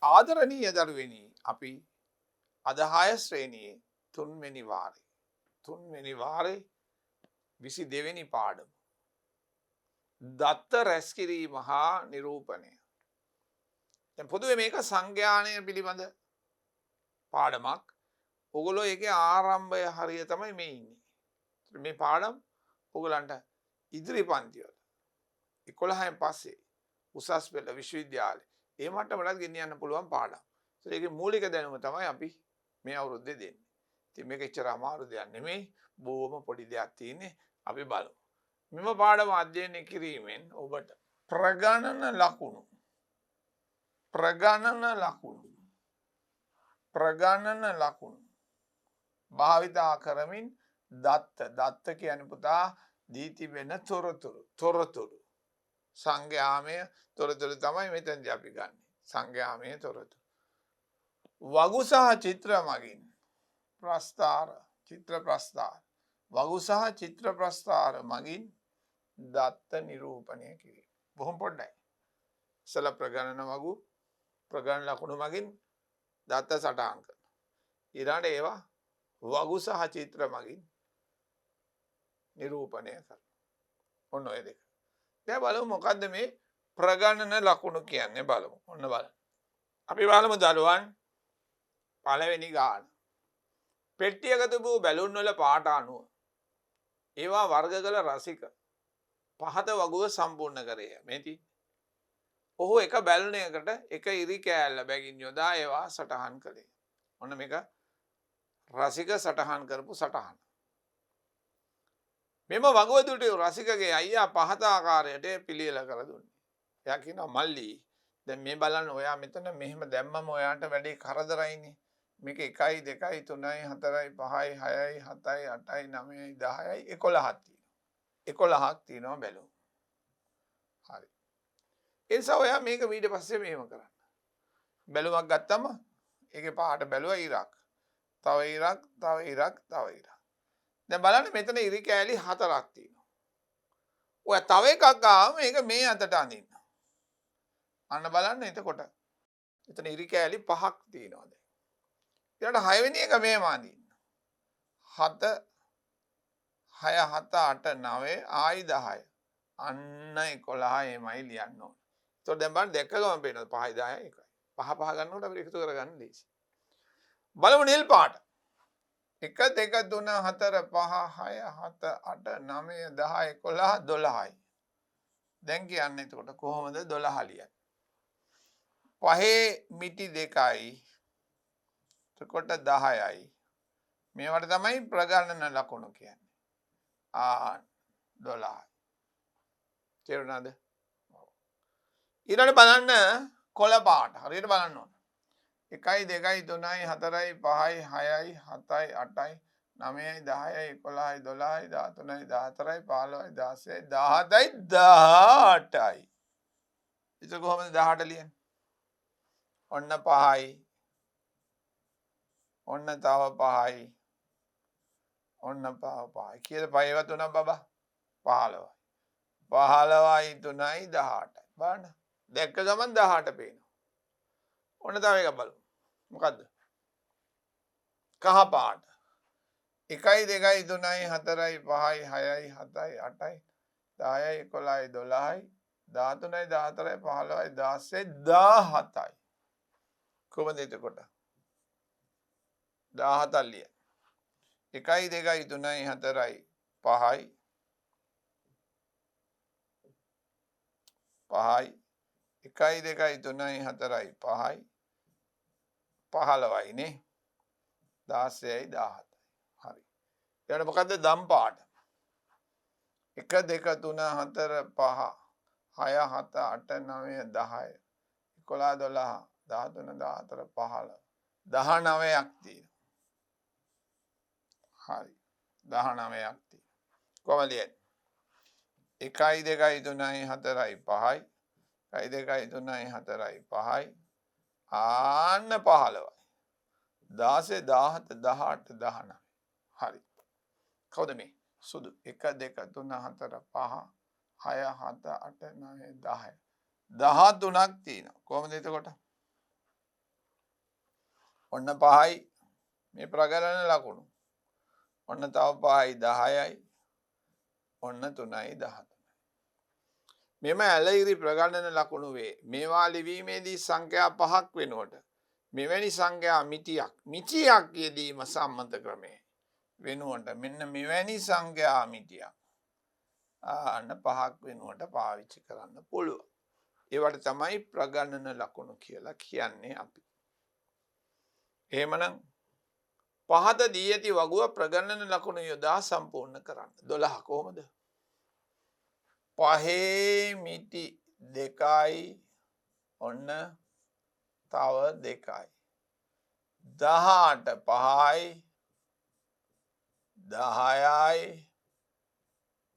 ආදරණීය දරුවනි අපි අද 6 ශ්‍රේණියේ 3 වෙනි වාරේ 3 වෙනි වාරේ 22 වෙනි පාඩම දත්ත රැස්කිරීම හා නිරූපණය. දැන් පොදුවේ මේක සංඥානය පිළිබඳ පාඩමක්. ඔගොල්ලෝ ඒකේ ආරම්භය හරිය තමයි මේ ඉන්නේ. මේ පාඩම් ඔයගලන්ට ඉදිරි පන්ති වල 11න් පස්සේ උසස් පෙළ විශ්වවිද්‍යාලේ ඒ මට්ටමටත් ගෙනියන්න පුළුවන් පාඩම්. ඒකේ මූලික දැනුම තමයි අපි මේ අවුරුද්දේ දෙන්නේ. ඉතින් මේක එච්චර අමාරු දෙයක් නෙමෙයි. බොහොම පොඩි දෙයක් තියෙන්නේ. අපි බලමු. මෙම පාඩම අධ්‍යයනය කිරීමෙන් ඔබට ප්‍රගණන ලකුණු භාවිතා කරමින් දත්ත කියන්නේ පුතා දී තිබෙන තොරතුරු සංඛ්‍යාමය තොරතුරු තමයි මෙතනදී අපි ගන්න. සංඛ්‍යාමය තොරතුරු වගු සහ චිත්‍ර මගින් වගු සහ චිත්‍ර ප්‍රස්ථාර මගින් දත්ත නිරූපණය කිරීම. බොහොම පොඩ්ඩයි. ඉස්සලා ප්‍රගණන වගු ප්‍රගණන ලකුණු මගින් දත්ත සටහන් කරනවා. ඊළඟට ඒවා වගු සහ චිත්‍ර මගින් නිරූපණය කරනවා. ඔන්න ඔය දෙක. දැන් බලමු මොකද්ද මේ ප්‍රගණන ලකුණු කියන්නේ බලමු. ඔන්න බලන්න. අපි බලමු දරුවන් පළවෙනි ගාන. පෙට්ටියක තිබූ බැලුන් වල පාට අනුව ඒවා වර්ග කළ රසික පහත වගුව සම්පූර්ණ කරේ. මේටි. ඔහු එක බැලුනයකට එක ඉරි කෑල්ල බැගින් යොදා ඒවා සටහන් කළේ. ඔන්න මේක රසික සටහන් කරපු සටහන. මෙම වගුව දුටු රසිකගේ අයියා පහත ආකාරයට පිළියෙල කර දුන්නේ. එයා කියනවා මල්ලි දැන් මේ බලන්න ඔයා මෙතන මෙහෙම දැම්මම ඔයාට වැඩේ කරදරයිනේ. මේක 1 2 3 4 5 6 7 8 9 10යි 11ක් තියෙනවා. 11ක් තියෙනවා බැලුම්. හරි. ඒ නිසා ඔයා මේක ඊට පස්සේ මෙහෙම කරන්න. බැලුමක් ගත්තම ඒකේ පාට බැලුවා ඉරක්. තව ඉරක්, තව ඉරක්, තව ඉරක්. දැන් බලන්න මෙතන ඉරි කෑලි 4ක් තියෙනවා. ඔය තව එකක් ආවම මේක මේ අතට අඳින්න. අන්න බලන්න එතකොට. එතන ඉරි කෑලි 5ක් තියෙනවා දැන්. ඊළඟ 6 වෙනි එක මෙහෙම අඳින්න. 7 6 7 8 9 ආයි 10. අන්න 11 එමයි ලියන්න ඕනේ. ඒතකොට දැන් බලන්න දැක්ක ගමන් පේනවා 5යි 10යි එකයි. 5 ගන්නකොට අපිට එකතු කරගන්න ලේසි. බලමු නිල් පාට. 1 2 3 4 5 6 7 8 9 10 11 12යි. දැන් කියන්නේ එතකොට කොහොමද 12 ලියන්නේ? පහේ මිටි 2යි. එතකොට 10යි. මේවට තමයි ප්‍රගණන ලකුණු කියන්නේ. 12යි. තේරුණාද? ඊළඟ බලන්න කොළ පාට. හරියට බලන්න ඕන. 1 2 3 4 5 6 7 8 9 10 11 12 13 14 15 16 17 18යි. ඒක කොහොමද 18 ලියන්නේ? ඔන්න 5යි. ඔන්න තව 5යි. ඔන්න තව 5යි. කීයද 5 ඒවා 3ක් බබා? 15යි. 15යි 3යි 18යි. බලන්න. දැක්ක ගමන් 18 පේනවා. ඔන්න තව එකක් බලමු. මොකද්ද? කහ පාට. 1 2 3 4 5 6 7 8 10 11 12යි 13යි 14යි 15යි 16යි 17යි. කොහොමද එතකොට? 17ක් ලියන්න. 1 2 3 4යි 5යි 1 2 3 4යි 5යි 15යි නේ 16යි 17යි. හරි. ඊට මොකද්ද දම් පාට? 1 2 3 4 5 6 7 8 9 10 11 12 13 14 15 19ක් තියෙනවා. හරි. 19ක් තියෙනවා. කොහමද ලියන්නේ? 1 2 3 4යි 5යි 1 2 3 4යි 5යි ආන්න 15යි 16 17 18 19. හරි. කවුද මේ? සුදු. 1 2 3 4 5 6 7 8 9 10 13ක් තියෙනවා. කොහොමද එතකොට? ඔන්න 5යි මේ ප්‍රගණන ලකුණු. ඔන්න තව 5යි 10යි. ඔන්න 3යි 13යි. මෙම ඇලයිරි ප්‍රගණන ලකුණු වේ. මේවා ලිවීමේදී සංඛ්‍යා 5ක් වෙනුවට මෙවැනි සංඛ්‍යා මිතියක් යෙදීම සම්මත ක්‍රමය වෙනුවට මෙන්න මෙවැනි සංඛ්‍යා මිතියක් අන්න 5ක් වෙනුවට පාවිච්චි කරන්න පුළුවන්. ඒවට තමයි ප්‍රගණන ලකුණු කියලා කියන්නේ අපි. එහෙමනම් පහත දී ඇති වගුව ප්‍රගණන ලකුණු යොදා සම්පූර්ණ කරන්න. 12 කොහොමද? 5 මිටි 2යි ඔන්න තව 2යි. 18 5යි 10යි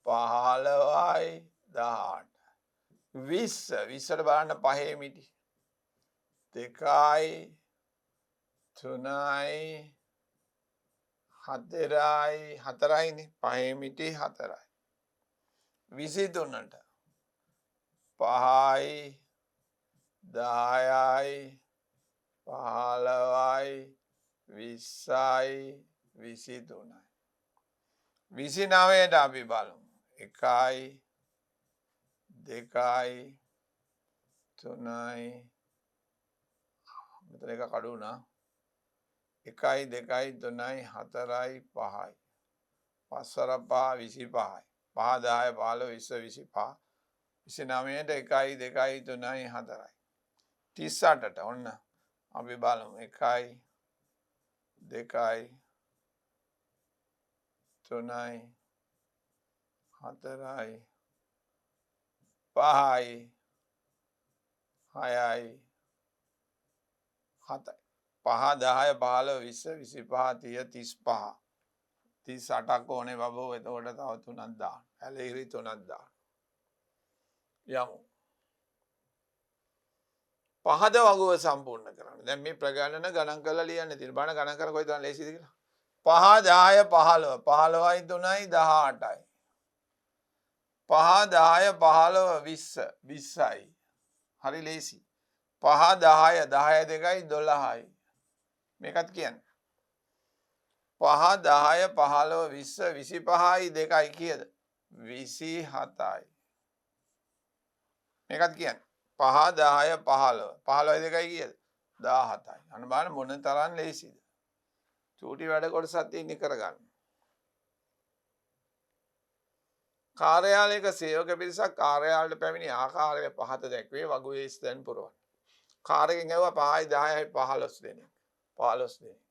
15යි 18 20ට බලන්න 5 මිටි 2යි 3යි 4යිනේ 5 මිටි 4යි 23ට 5යි 10යි 15යි 20යි 23යි 29ට අපි බලමු 1යි 2යි 3යි මෙතන එක කඩු වුණා 1යි 2යි 3යි 4යි 5යි 5 25යි 5 10 15 20 25 29ට 1යි 2යි 3යි 4යි 38ට ඔන්න අපි බලමු 1යි 2යි 3යි 4යි 5යි 6යි 7යි 5 10 15 20 25 30 35 38ක් ඕනේ බබෝ. එතකොට තව 3ක් දාන්න. ඇලහිරි 3ක් දාන්න. යමු. පහද වගුව සම්පූර්ණ කරන්න. දැන් මේ ප්‍රගණන ගණන් කරලා ලියන්න තියෙන. බලන්න ගණන් කර කොයි තරම් ලේසිද කියලා. 5 10 15 15යි 3යි 18යි 5 10 15 20 20යි හරි ලේසි. 5 10 10 2යි 12යි මේකත් කියන්න. 5 10 15 20 25යි 2යි කීයද? 27යි. මේකත් කියන්න. 5 10 15 15යි 2යි කීයද? 17යි. අන්න බලන්න මොන තරම් ලේසිද. චූටි වැඩ කොටසක් තියෙන කරගන්න. කාර්යාලයක සේවක පිරිසක් කාර්යාලයට පැමිණි ආකාරය පහත දැක්වේ වගුවේ ස්ථන් පුරවන්න. කාර්යයෙන් ඇහුවා 5යි 10යි 15 දෙනෙක්. 15 දෙනෙක්.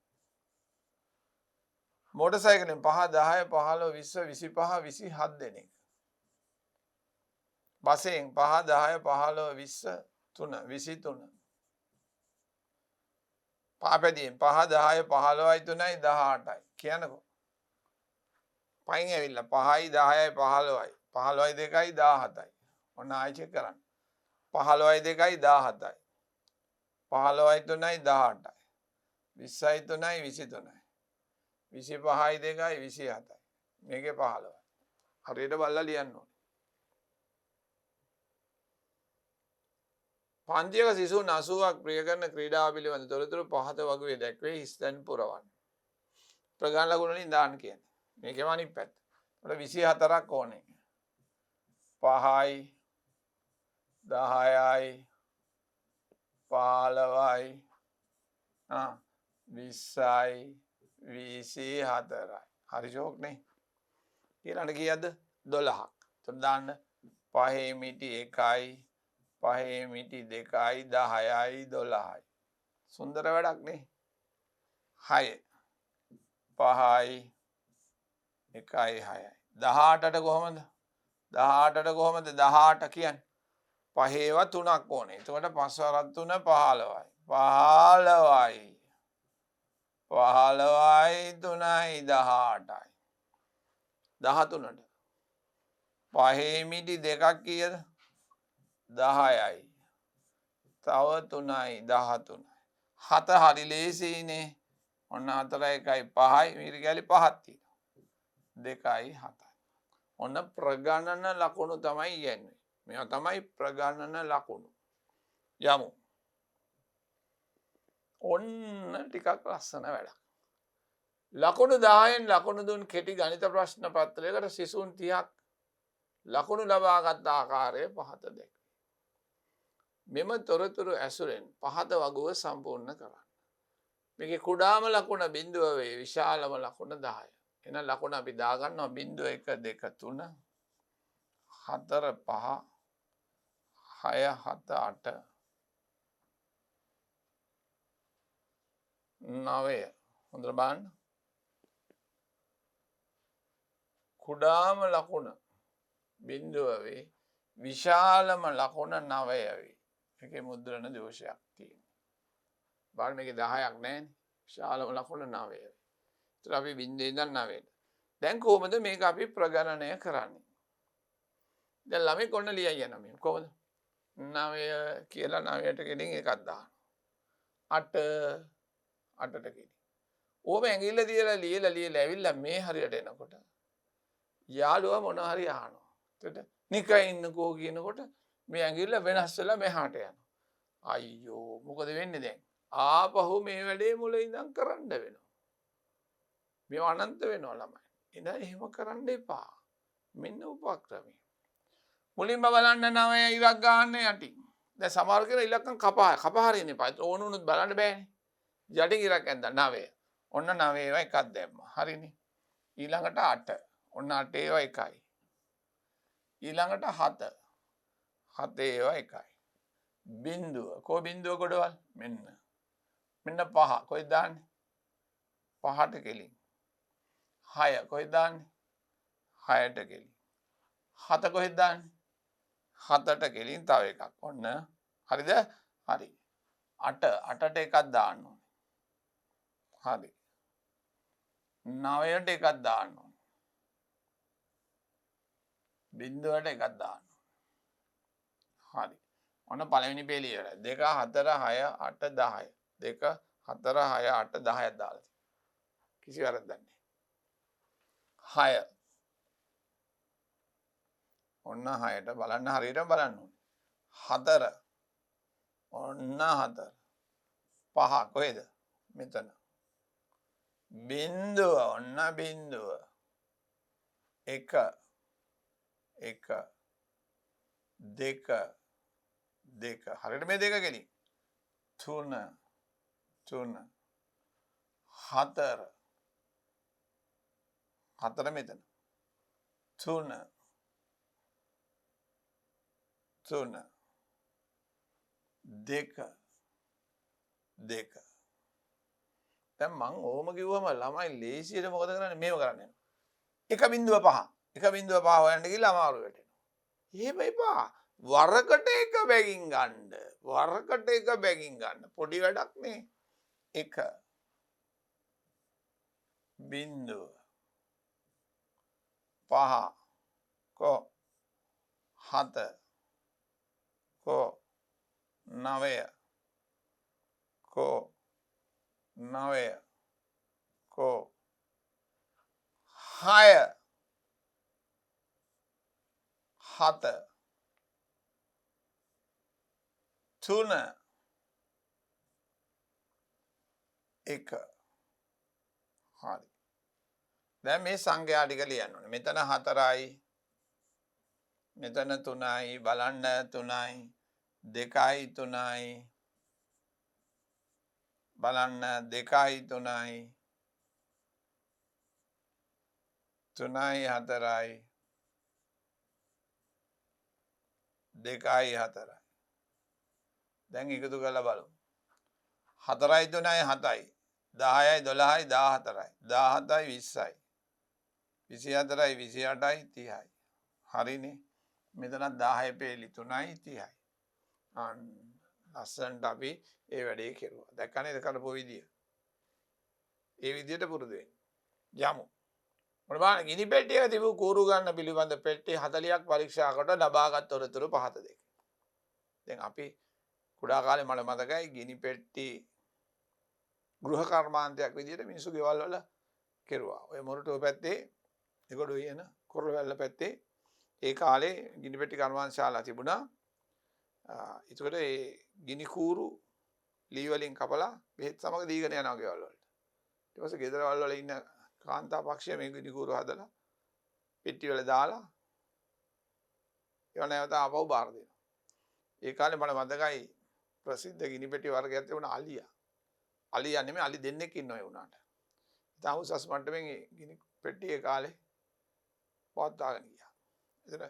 මෝටර් සයිකලෙන් 5 10 15 20 25 27 දෙනෙක්. බසෙන් 5 10 15 20 23. පාපැදියෙන් 5 10 15යි 3යි 18යි. කියන්නකෝ. පයින් ඇවිල්ලා 5යි 10යි 15යි 15යි 2යි 17යි. ඔන්න ආයෙ චෙක් කරන්න. 15යි 2යි 17යි 15යි 3යි 18යි 20යි 3යි 23යි 25යි 2යි 27යි මේකේ 15යි. හරියට බලලා ලියන්න ඕනේ. පන්තියක සිසුන් 80ක් ප්‍රිය කරන ක්‍රීඩාව පිළිබඳ තොරතුරු පහත වගුවේ දැක්වේ හිස්තැන් පුරවන්න. ප්‍රගණන ලකුණු වලින් දාන්න කියන්නේ. මේකේම අනිත් පැත්ත. ඒකට 24ක් ඕනේ. 5යි 10යි 15යි 20යි 24යි. හරි ෂෝක් නේ. ඊළඟට කීයද? 12ක්. එතකොට දාන්න 5 මිටි 1යි 5 මිටි 2යි 10යි 12යි. සුන්දර වැඩක් නේ. 6 5යි 1යි 6යි 18ට කොහොමද? 18 කියන්නේ 5ව 3ක් ඕනේ. එතකොට 5 වරක් 3 15යි 15යි 3යි 18යි 13ට 5 මිටි 2ක් කීයද? 10යි තව 3යි 13යි 7 හරි ලේසියිනේ. ඔන්න 4 1යි 5යි මීට කැලි 5ක් තියෙනවා. 2යි 7යි. ඔන්න ප්‍රගණන ලකුණු තමයි යන්නේ. මේවා තමයි ප්‍රගණන ලකුණු. යමු. ඔන්න ටිකක් ලස්සන වැඩක්. ලකුණු 10න් ලකුණු දුන් කෙටි ගණිත ප්‍රශ්න පත්‍රයකට සිසුන් 30ක් ලකුණු ලබාගත් ආකාරය පහත දැක්වේ. මෙම තොරතුරු ඇසුරෙන් පහත වගුව සම්පූර්ණ කරන්න. මේකේ කුඩාම ලකුණ 0 වේ, විශාලම ලකුණ 10. එහෙනම් ලකුණ අපි දාගන්නවා 0 1 2 3 4 5 6 7 8 9. හොඳට බලන්න. කුඩාම ලකුණ 0 වේ, විශාලම ලකුණ 9 වේ. මේකේ මුද්‍රණ දෝෂයක් තියෙනවා. බලන්න මේකේ 10ක් නැහැනේ. විශාලම ලකුණ 9 වේ. ඒතර අපි 0 ඉඳන් 9ට. දැන් කොහොමද මේක අපි ප්‍රගණනය කරන්නේ? දැන් ළමෙක් ඔන්න ලියයි යනවා මේ කොහොමද? 9 කියලා 9ට ගෙලින් එකක් දානවා. 8 8ට ගෙලින්. ඕම ඇඟිල්ල තියලා ලියලා ඇවිල්ලා මේ හරියට එනකොට යාළුවා මොන හරි අහනවා. එතකොට නිකන් ඉන්නකෝ කියනකොට මේ ඇඟිල්ල වෙනස් වෙලා මෙහාට යනවා. අයියෝ මොකද වෙන්නේ දැන්? ආපහු මේ වැඩේ මුල ඉඳන් කරන්න වෙනවා. මේ අනන්ත වෙනවා ළමයි. එහෙනම් එහෙම කරන්න එපා. මෙන්න උපක්‍රමය. මුලින්ම බලන්න 9 ඉරක් ගන්න යටින්. දැන් සමහර කෙනා ඉලක්කම් කපහරින්න එපා. ඕන උනොත් බලන්න බෑනේ. යටින් ඉරක් ඇඳලා 9. ඔන්න 9 ඒවා එකක් දැම්මා. හරිනේ. ඊළඟට 8. ඔන්න 8 ඒවා එකයි. ඊළඟට 7. 7 ඒවා එකයි. බිංදුව. කො බිංදුව කොටවල්? මෙන්න 5. කොහෙද දාන්නේ? 5ට කෙලින්. 6 කොහෙද දාන්නේ? 6ට කෙලින්. 7 කොහෙද දාන්නේ? 7ට කෙලින් තව එකක්. ඔන්න හරිද? හරි. 8ට එකක් දාන්න ඕනේ. හරි. 9ට එකක් දාන්න ඕනේ. බිංදුවට එකක් දාන්න ඕනේ. හරි. ඔන්න පළවෙනි පේලිය ඉවරයි. 2 4 6 8 10. 2 4 6 8 10ක් දාලා තියෙනවා. කිසි වැරද්දක් නැහැ. 6. ඔන්න 6ට බලන්න හරියටම බලන්න ඕනේ. 4. ඔන්න 4. 5 කොහෙද? මෙතන. බිංදුව. ඔන්න බිංදුව. 1 1 2 2. හරියට මේ දෙක ගෙලින්. 3 3 4 4 මෙතන. 3 3 2 2. දැන් මං ඕම කිව්වම ළමයි ලේසියට මොකද කරන්නේ? මේව කරන්නේ. 1.5 1.5 හොයන්න ගිහලා අමාරු වෙටෙනවා. එහෙම එපා. වරකට එක බැගින් ගන්න. වරකට එක බැගින් ගන්න. පොඩි වැඩක් නේ. 1 බිංදුව 5 කො 7 කො 9 කො 9 කො 6 7 3 1. හරි. දැන් මේ සංඛ්‍යා ටික ලියන්න ඕනේ. මෙතන 4යි. මෙතන 3යි. බලන්න 3යි. 2යි 3යි. බලන්න 2යි 3යි. 3යි 4යි. 2යි 4යි. දැන් එකතු කරලා බලමු. 4යි 3යි 7යි. 10යි 12යි 14යි. 17යි 20යි. 24යි 28යි 30යි. හරිනේ. මෙතනත් 10 පේලි 3යි 30යි. අන්න ලස්සනට අපි ඒ වැඩේ කෙරුවා. දැක්කනේ ඒක කරපු විදිය. ඒ විදියට පුරුදු වෙන්න. යමු. මොන බලන්න ගිනි පෙට්ටියක තිබු කූරු ගන්න පිළිබඳ පෙට්ටි 40ක් පරීක්ෂාකට ලබාගත් තොරතුරු පහත දෙක. දැන් අපි කුඩා කාලේ මට මතකයි ගිනි පෙට්ටි ගෘහ කර්මාන්තයක් විදියට මිනිස්සු ගෙවල් වල කෙරුවා. ඔය මොරටුව පැත්තේ ඒකට උයන කොරළවැල්ල පැත්තේ ඒ කාලේ ගිනි පෙට්ටි කර්මාන්ත ශාලා තිබුණා. ඒකට ඒ ගිනි කූරු ලී වලින් කපලා බෙහෙත් සමග දීගෙන යනවා ගෙවල් වලට. ඊට පස්සේ ගෙදරවල වල ඉන්න කාන්තා පක්ෂය මේ ගිනි කූරු හදලා පෙට්ටි වල දාලා ඒවා නැවත ආපහු බාර දෙනවා. ඒ කාලේ මට මතකයි ප්‍රසිද්ධ ගිනි පෙට්ටි වර්ගයක් තිබුණා අලියා. අලියා නෙමෙයි අලි දෙන්නෙක් ඉන්නවා ඒ උනාට. ඉතින් උසස් මට්ටමින් ගිනි පෙට්ටි ඒ කාලේ පවත්වාගෙන ගියා. එතන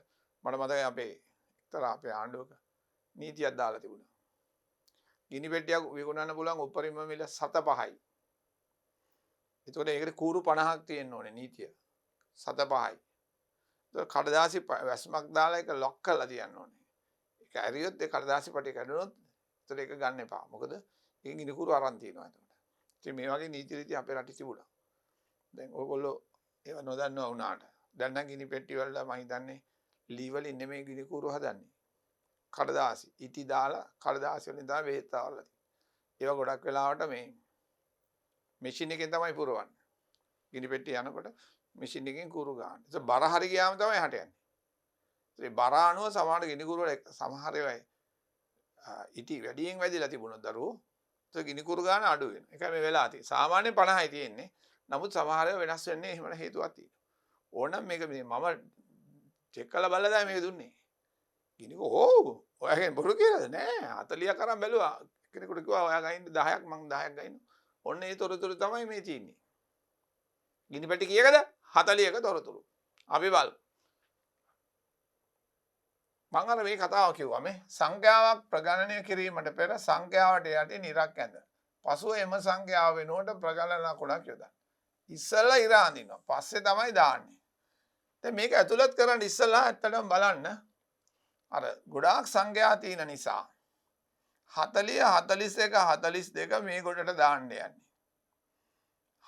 මට මතකයි අපේ ආණ්ඩුවක නීතියක් දාලා තිබුණා. ගිනි පෙට්ටියක් විකුණන්න පුළුවන් උපරිම මිල 7.5යි. ඒතකොට ඒකට කූරු 50ක් තියෙන්න ඕනේ නීතිය. 7.5යි. ඒක කඩදාසි වැස්මක් දාලා ඒක ලොක් කරලා තියන්න ඕනේ. ඒක ඇරියොත් ඒ කඩදාසි පටි කැඩුනොත් ඒතර ඒක ගන්න එපා. මොකද ඒකෙන් ගිනි කූරු අරන් තියෙනවා ඒතකොට. ඉතින් මේ වගේ නීති රීති අපේ රටේ තිබුණා. දැන් ඔයගොල්ලෝ ඒව නොදන්නවා වුණාට. දැන් නම් ගිනි පෙට්ටි වල මම හිතන්නේ ලී වලින් නෙමෙයි ගිනි කූරු හදන්නේ. කඩදාසි ඉටි දාලා කඩදාසි වලින් තමයි බෙහෙත් ආවලා තියෙන්නේ. ඒවා ගොඩක් වෙලාවට මේ මැෂින් එකෙන් තමයි පුරවන්නේ. ගිනි පෙට්ටිය යනකොට මැෂින් එකෙන් කූරු ගන්න. ඒක බර හරි ගියාම තමයි හට යන්නේ. ඒ බර අනුව සමහර ගිනි කූරු වල සමහර ඒවා ඉටි වැඩියෙන් වැදිලා තිබුණොත් දරුවෝ ඒක ගිනි කූරු ගන්න අඩු වෙනවා. ඒකයි මේ වෙලා තියෙන්නේ. සාමාන්‍යයෙන් 50යි තියෙන්නේ. නමුත් සමහර ඒවා වෙනස් වෙන්නේ එහෙම හේතුවක් තියෙනවා. ඕනනම් මේක මම චෙක් කරලා බලලා තමයි මේක දුන්නේ. ගිනි ඔව් ඔයාගෙන් බොරු කියලාද නෑ 40ක් අරන් බැලුවා කෙනෙකුට කිව්වා ඔයා ගයින්න 10ක් මං 10ක් ගයින්න ඔන්න ඒ තොරතුරු තමයි මේ තියෙන්නේ ගිනි පැටි කීයකද 40ක තොරතුරු අපි බලමු මං අර මේ කතාව කිව්වා මේ සංඛ්‍යාවක් ප්‍රගණනය කිරීමට පෙර සංඛ්‍යාවට යටි නිරක් ඇඳ පසුව එම සංඛ්‍යාව වෙනුවට ප්‍රගණන කුණක් යොදන්න ඉස්සෙල්ලා ඉර අඳිනවා පස්සේ තමයි දාන්නේ දැන් මේක ඇතුළත් කරන්න ඉස්සෙල්ලා ඇත්තටම බලන්න අර ගොඩාක් සංඛ්‍යා තියෙන නිසා 40 41 42 මේ කොටට දාන්න යන්නේ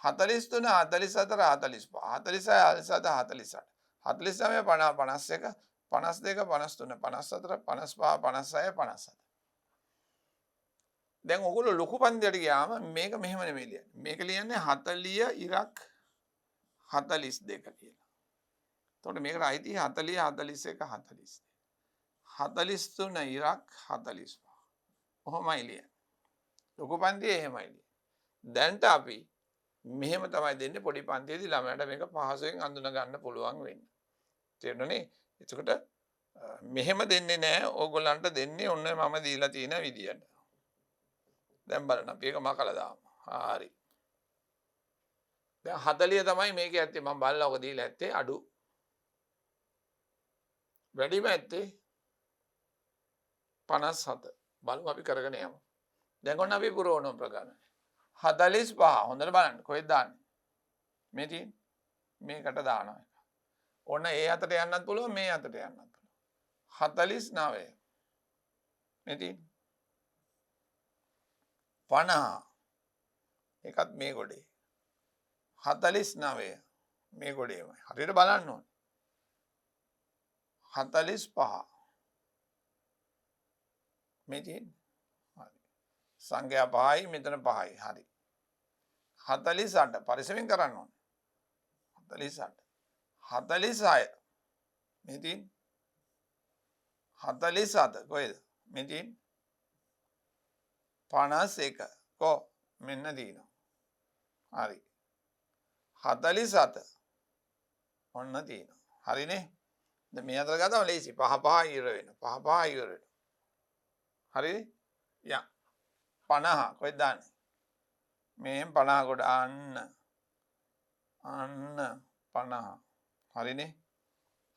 43 44 45 46 47 48 49 50 51 52 53 54 55 56 57 දැන් ඔයගොල්ලෝ ලොකු පන්තියට ගියාම මේක මෙහෙම නෙමෙයි ලියන්නේ මේක ලියන්නේ 40 ඉරක් 42 කියලා. එතකොට මේකට අයිති 40 41 42 43 ඉරක් 45 ඔහොමයි ලියන්නේ. ලොකු පන්තියේ එහෙමයි ලියන්නේ. දැන්ට අපි මෙහෙම තමයි දෙන්නේ පොඩි පන්තියේදී ළමයට මේක පහසුවෙන් අඳුන ගන්න පුළුවන් වෙන්නේ. තේරුණානේ? එතකොට මෙහෙම දෙන්නේ නැහැ. ඕගොල්ලන්ට දෙන්නේ ඔන්න මම දීලා තියෙන විදියට. දැන් බලන්න අපි ඒක මකලා දාමු. හරි. දැන් 40 තමයි මේකේ ඇත්තේ මම බලලා ඔක දීලා ඇත්තේ අඩු. වැඩිම ඇත්තේ 57. බලමු අපි කරගෙන යමු. දැන් ඔන්න අපි පුරවන ප්‍රගණන. 45 හොඳට බලන්න කොහෙද දාන්නේ? මේ තියෙන්නේ. මේකට දානවා එක. ඔන්න ඒ අතට යන්නත් පුළුවන් මේ අතට යන්නත් පුළුවන්. 49 මේ තියෙන්නේ. 50 ඒකත් මේ ගොඩේ. 49 මේ ගොඩේමයි. හරියට බලන්න ඕනේ. 45 මේ තියෙන්නේ. හරි. සංඛ්‍යා 5යි මෙතන 5යි. හරි. 48 පරිස්සමෙන් කරන්න ඕනේ. 48 46 මේ තියෙන්නේ. 47 කොහෙද? මේ තියෙන්නේ. 51 කො මෙන්න දිනවා. හරි. 47 ඔන්න තියෙනවා. හරිනේ? දැන් මේ අතර ගත්තම ලේසි. 5 5 ඉවර වෙනවා. 5 5 ඉවර වෙනවා. හරිනේ? යා 50 කොහෙද දාන්නේ? මෙහෙන් 50 කොට අන්න 50 හරිනේ?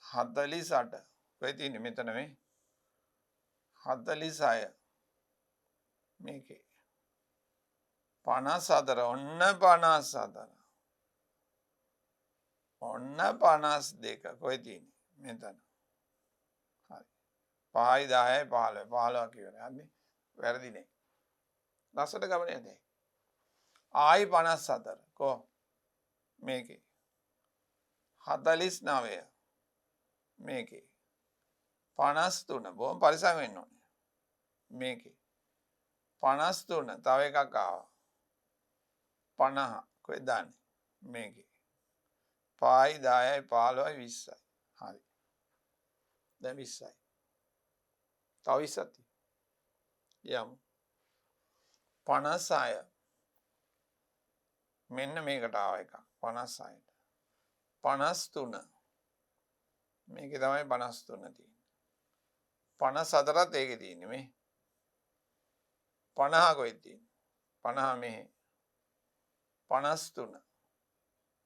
48 කොහෙද තියෙන්නේ? මෙතන මේ 46 මේකේ 54 ඔන්න 54 ඔන්න 52 කොහෙද තියෙන්නේ? මෙතන. හරි. 5යි 10යි 15 15 කියවනේ. හරිනේ? වැරදි නේ. ලස්සට ගමනේ නැහැ. ආයි 54 කො මේකේ 49 මේකේ 53 බොහොම පරිස්සම් වෙන්න ඕනේ. මේකේ 53 තව එකක් ආවා. 50 කොහෙද දාන්නේ? මේකේ 5යි 10යි 15යි 20යි. හරි. දැන් 20යි. තව 20ක් යමු. 56 මෙන්න මේකට ආව එකක් 56ට 53 මේකේ තමයි 53 තියෙන්නේ 54ත් ඒකේ තියෙන්නේ මේ 50 කොහෙද තියෙන්නේ 50 මෙහෙ 53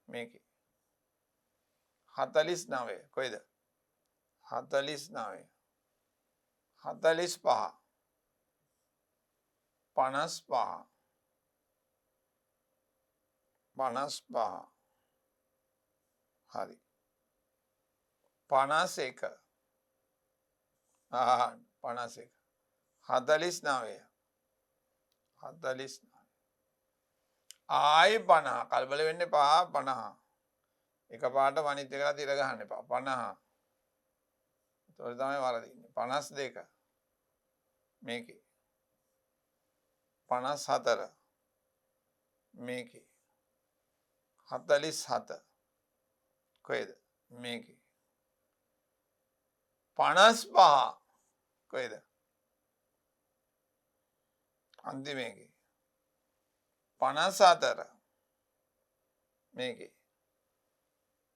මේකේ 49 කොහෙද 49 45 55 55 හරි 51 51 49 49 ආයි 50 කලබල වෙන්න එපා 50 එකපාරට වනිත් එකලා තිර ගහන්න එපා 50 ඒතකොට තමයි වරදින්නේ 52 මේකේ 54 මේකේ 47 කොහෙද මේකේ 55 කොහෙද අන්තිමේකේ 54 මේකේ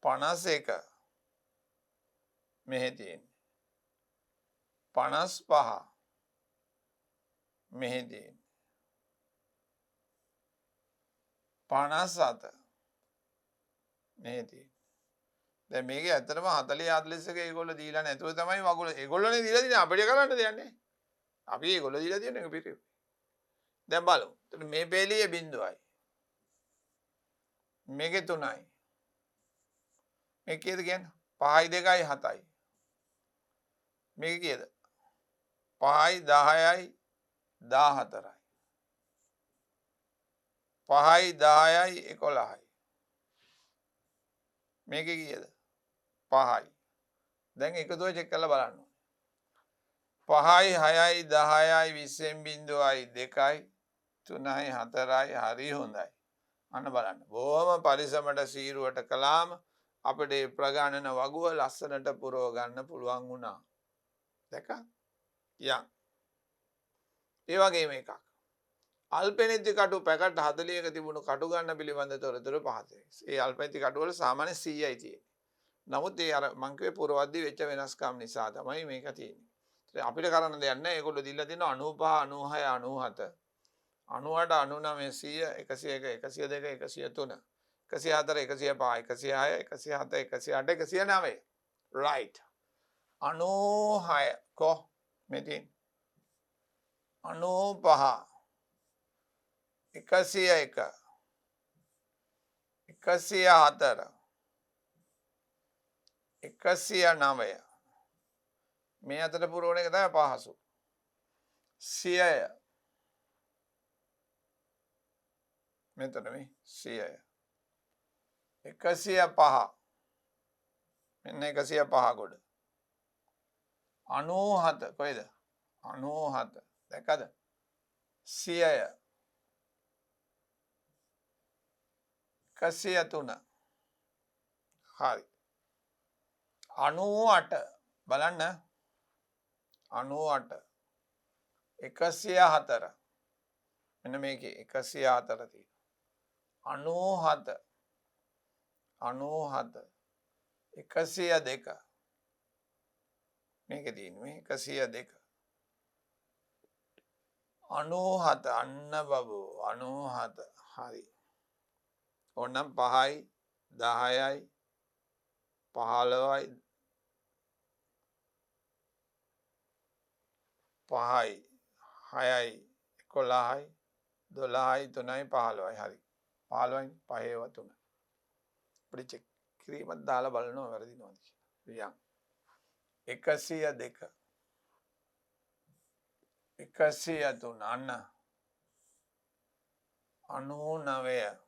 51 මෙහෙ තියෙන්නේ 55 මෙහෙ තියෙන්නේ 57 මෙහෙ තියෙන්නේ දැන් මේකේ ඇත්තටම 40 41 ඒගොල්ලෝ දීලා නැතුව තමයි වගුල ඒගොල්ලෝනේ දීලා තියෙන්නේ අපිට කරන්න දෙයක් නැහැ අපි ඒගොල්ලෝ දීලා තියෙන එක පිටේ දැන් බලමු එතකොට මේ පේලියේ බිඳුවයි මේකේ 3යි මේක කීයද කියන්නේ 5යි 2යි 7යි මේක කීයද 5යි 10යි 14යි 5යි 10යි 11යි මේකේ කීයද 5යි දැන් එකතුව චෙක් කරලා බලන්න 5යි 6යි 10යි 20න් බිඳුවයි 2යි 3යි 4යි හරි හොඳයි අන්න බලන්න බොහොම පරිස්සමට සීරුවට කළාම අපිට මේ ප්‍රගණන වගුව ලස්සනට පුරව ගන්න පුළුවන් වුණා දැක යන් ඒ වගේම එකක් අල්පෙනිති කටු පැකට් 40ක තිබුණු කටු ගන්න පිළිබඳ තොරතුරු පහතේ ඒ අල්පෙනිති කටු වල සාමාන්‍ය 100යි තියෙන්නේ නමුත් ඒ අර මං කිව්වේ පුරවද්දී වෙච්ච වෙනස්කම් නිසා තමයි මේක තියෙන්නේ අපිට කරන්න දෙයක් නැහැ ඒගොල්ලෝ දීලා තියෙනවා 95 96 97 98 100 101 102 103 104 105 106 107 108 109 right 96 කො මෙතින් 95 101 104 109 මේ අතර පුරවන එක තමයි පහසු 100 මෙතන මේ 100 105 මෙන්න 105 ගොඩ 97 කොහෙද 97 දැක්කද 100 103 හරි 98 බලන්න 98 104 මෙන්න මේකේ 104 තියෙනවා 97 97 102 මේකේ තියෙන්නේ මේ 102 97 අන්න බබු 97 හරි ඕනම් 5යි 10යි 15යි 5යි 6යි 11යි 12යි 3යි 15යි හරි 15යි 5ව 3 අපිට චෙක් කිරීමක් දාලා බලනවා වැරදිනවද කියලා යන් 102 103 අන්න 99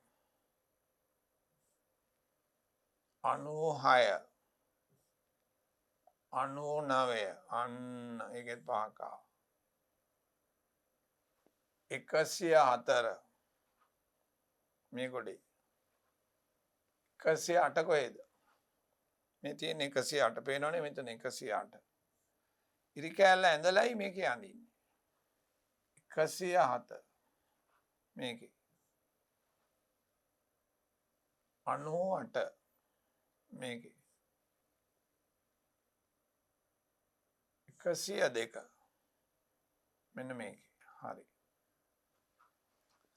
96 99 අන්න ඒකෙත් පහක් ආවා 104 මේ කොටේ 108 කොහෙද මේ තියෙන 108 පේනවනේ මෙතන 108 ඉරි කෑල්ල ඇඳලායි මේක යන්නේ 107 මේකේ 98 මේකේ 102 මෙන්න මේකේ හරි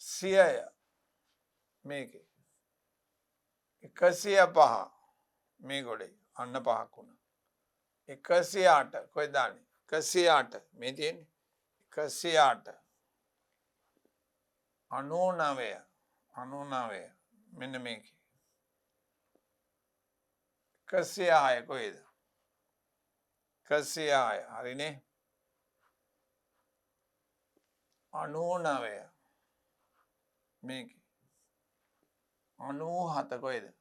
100 මේකේ 105 මේ ගොඩේ අන්න පහක් වුණා 108 කොහෙද දාන්නේ 108 මේ තියෙන්නේ 108 99 මෙන්න මේකේ 106 කොහෙද 106 හරිනේ 99 මේකේ 97 කොහෙද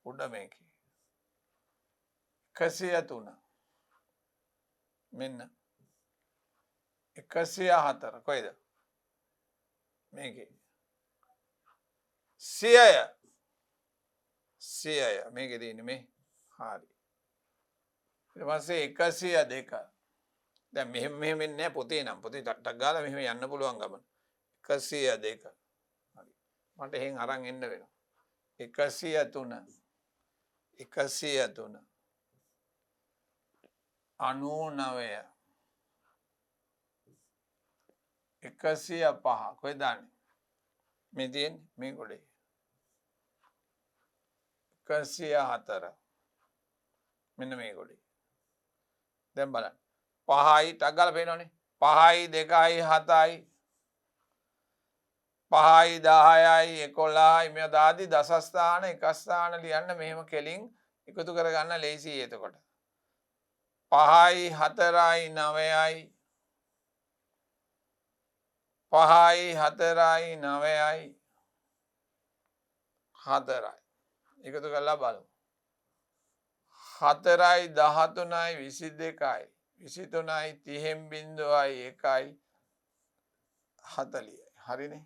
උඩ මේකේ 103 මෙන්න 104 කොහෙද මේකේ 100 මේකේ තියෙන්නේ මේ හරි ඊට පස්සේ 102 දැන් මෙහෙම ඉන්නේ පොතේ නම් පොතේ ටක් ගාලා මෙහෙම යන්න පුළුවන් ගමන 102 හරි මට එහෙන් අරන් එන්න වෙනවා 103 103 99 105 කොහෙද දාන්නේ මේ තියෙන්නේ මේ ගොඩේ 104 මෙන්න මේ ගොඩේ දැන් බලන්න 5යි ටක් ගාලා පේනවනේ 5යි 2යි 7යි 5යි 10යි 11යි මේ දාදි දස ස්ථාන එක ස්ථාන ලියන්න මෙහෙම කෙලින් එකතු කරගන්න ලේසියි එතකොට 5යි 4යි 9යි 5යි 4යි 9යි 4යි එකතු කරලා බලමු 4යි 13යි 22යි 23යි 30න් බිඳුවයි 1යි 40යි හරිනේ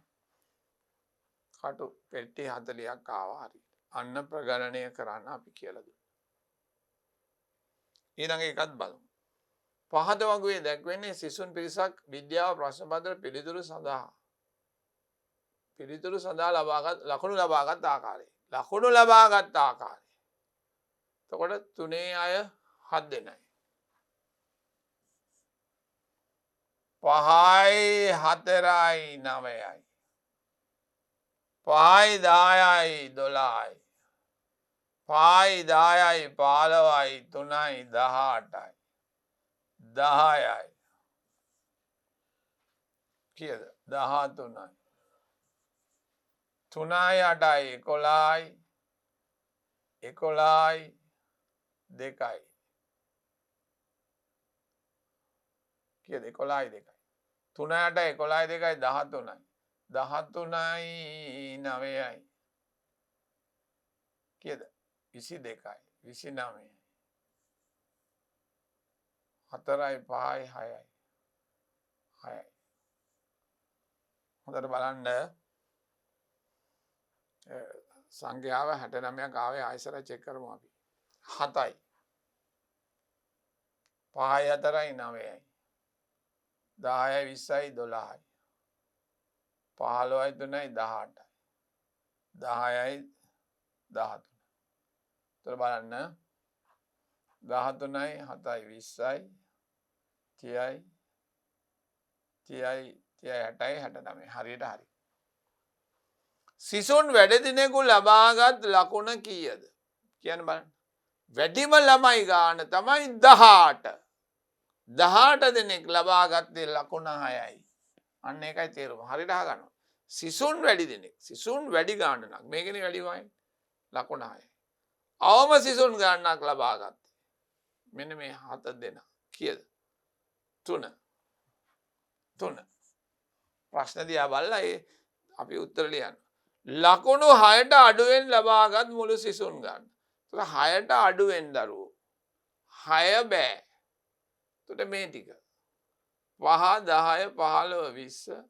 කටු පෙට්ටි 40ක් ආවා හරි අන්න ප්‍රගණනය කරන්න අපි කියලා දුන්නා ඊළඟ එකත් බලමු පහත වගුවේ දැක්වෙන්නේ සිසුන් පිරිසක් විද්‍යාව ප්‍රශ්න පත්‍ර පිළිතුරු සඳහා ලකුණු ලබාගත් ආකාරය එතකොට 3 අය 7 දෙනයි 5යි 4යි 9යි 5යි 10යි 12යි 5යි 10යි 15යි 3යි 18යි 10යි කීයද 13යි 3යි 8යි 11යි 11යි 2යි කීයද 11යි 2යි 3යි 8යි 11යි 2යි 13යි 13යි 9යි කීයද 22යි 29යි 4යි 5යි 6යි 6යි හොඳට බලන්න සංඛ්‍යාව 69ක් ආවේ ආයෙසර චෙක් කරමු අපි 7යි 5යි 4යි 9යි 10යි 20යි 12යි 15යි 3යි 18යි 10යි 13 තොර බලන්න 13යි 7යි 20යි 30යි 60යි 69යි හරියට හරි සිසුන් වැඩ දිනෙකු ලබාගත් ලකුණ කීයද කියන්න බලන්න වැඩිම ළමයි ගාන තමයි 18 දෙනෙක් ලබාගත්තේ ලකුණ 6යි අන්න ඒකයි තේරුම හරියට අහගන්න සිසුන් වැඩි දෙනෙක් සිසුන් වැඩි ගානක් මේකනේ වැඩි වයින් ලකුණ 6යි අවම සිසුන් ගානක් ලබාගත්තේ මෙන්න මේ 7 දෙනා කීයද 3 ප්‍රශ්න දිහා බලලා අපි උත්තර ලියන්න ලකුණු 6ට අඩුවෙන් ලබාගත් මුළු සිසුන් ගන්න. එතකොට 6ට අඩුවෙන් දරුවෝ 6 බෑ. එතකොට මේ ටික 5 10 15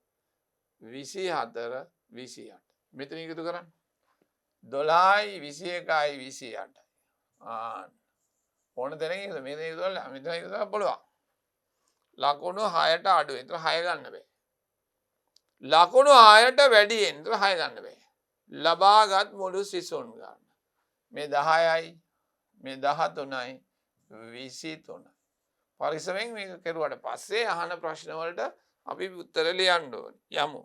20 24 28. මෙතන එකතු කරන්න. 12යි 21යි 28යි. ඕන තැනක එකතු මේ දෙක එකතු මෙතන එකතු කරන්න පුළුවන්. ලකුණු 6ට අඩුවෙන්. එතකොට 6 ගන්න බෑ. ලකුණු 6ට වැඩියෙන් 6 ගන්න බෑ. ලබාගත් මුළු සිසුන් ගන්න. මේ 10යි මේ 13යි 23. පරිස්සමෙන් මේක කෙරුවට පස්සේ අහන ප්‍රශ්න වලට අපි උත්තර ලියන්න ඕනේ. යමු.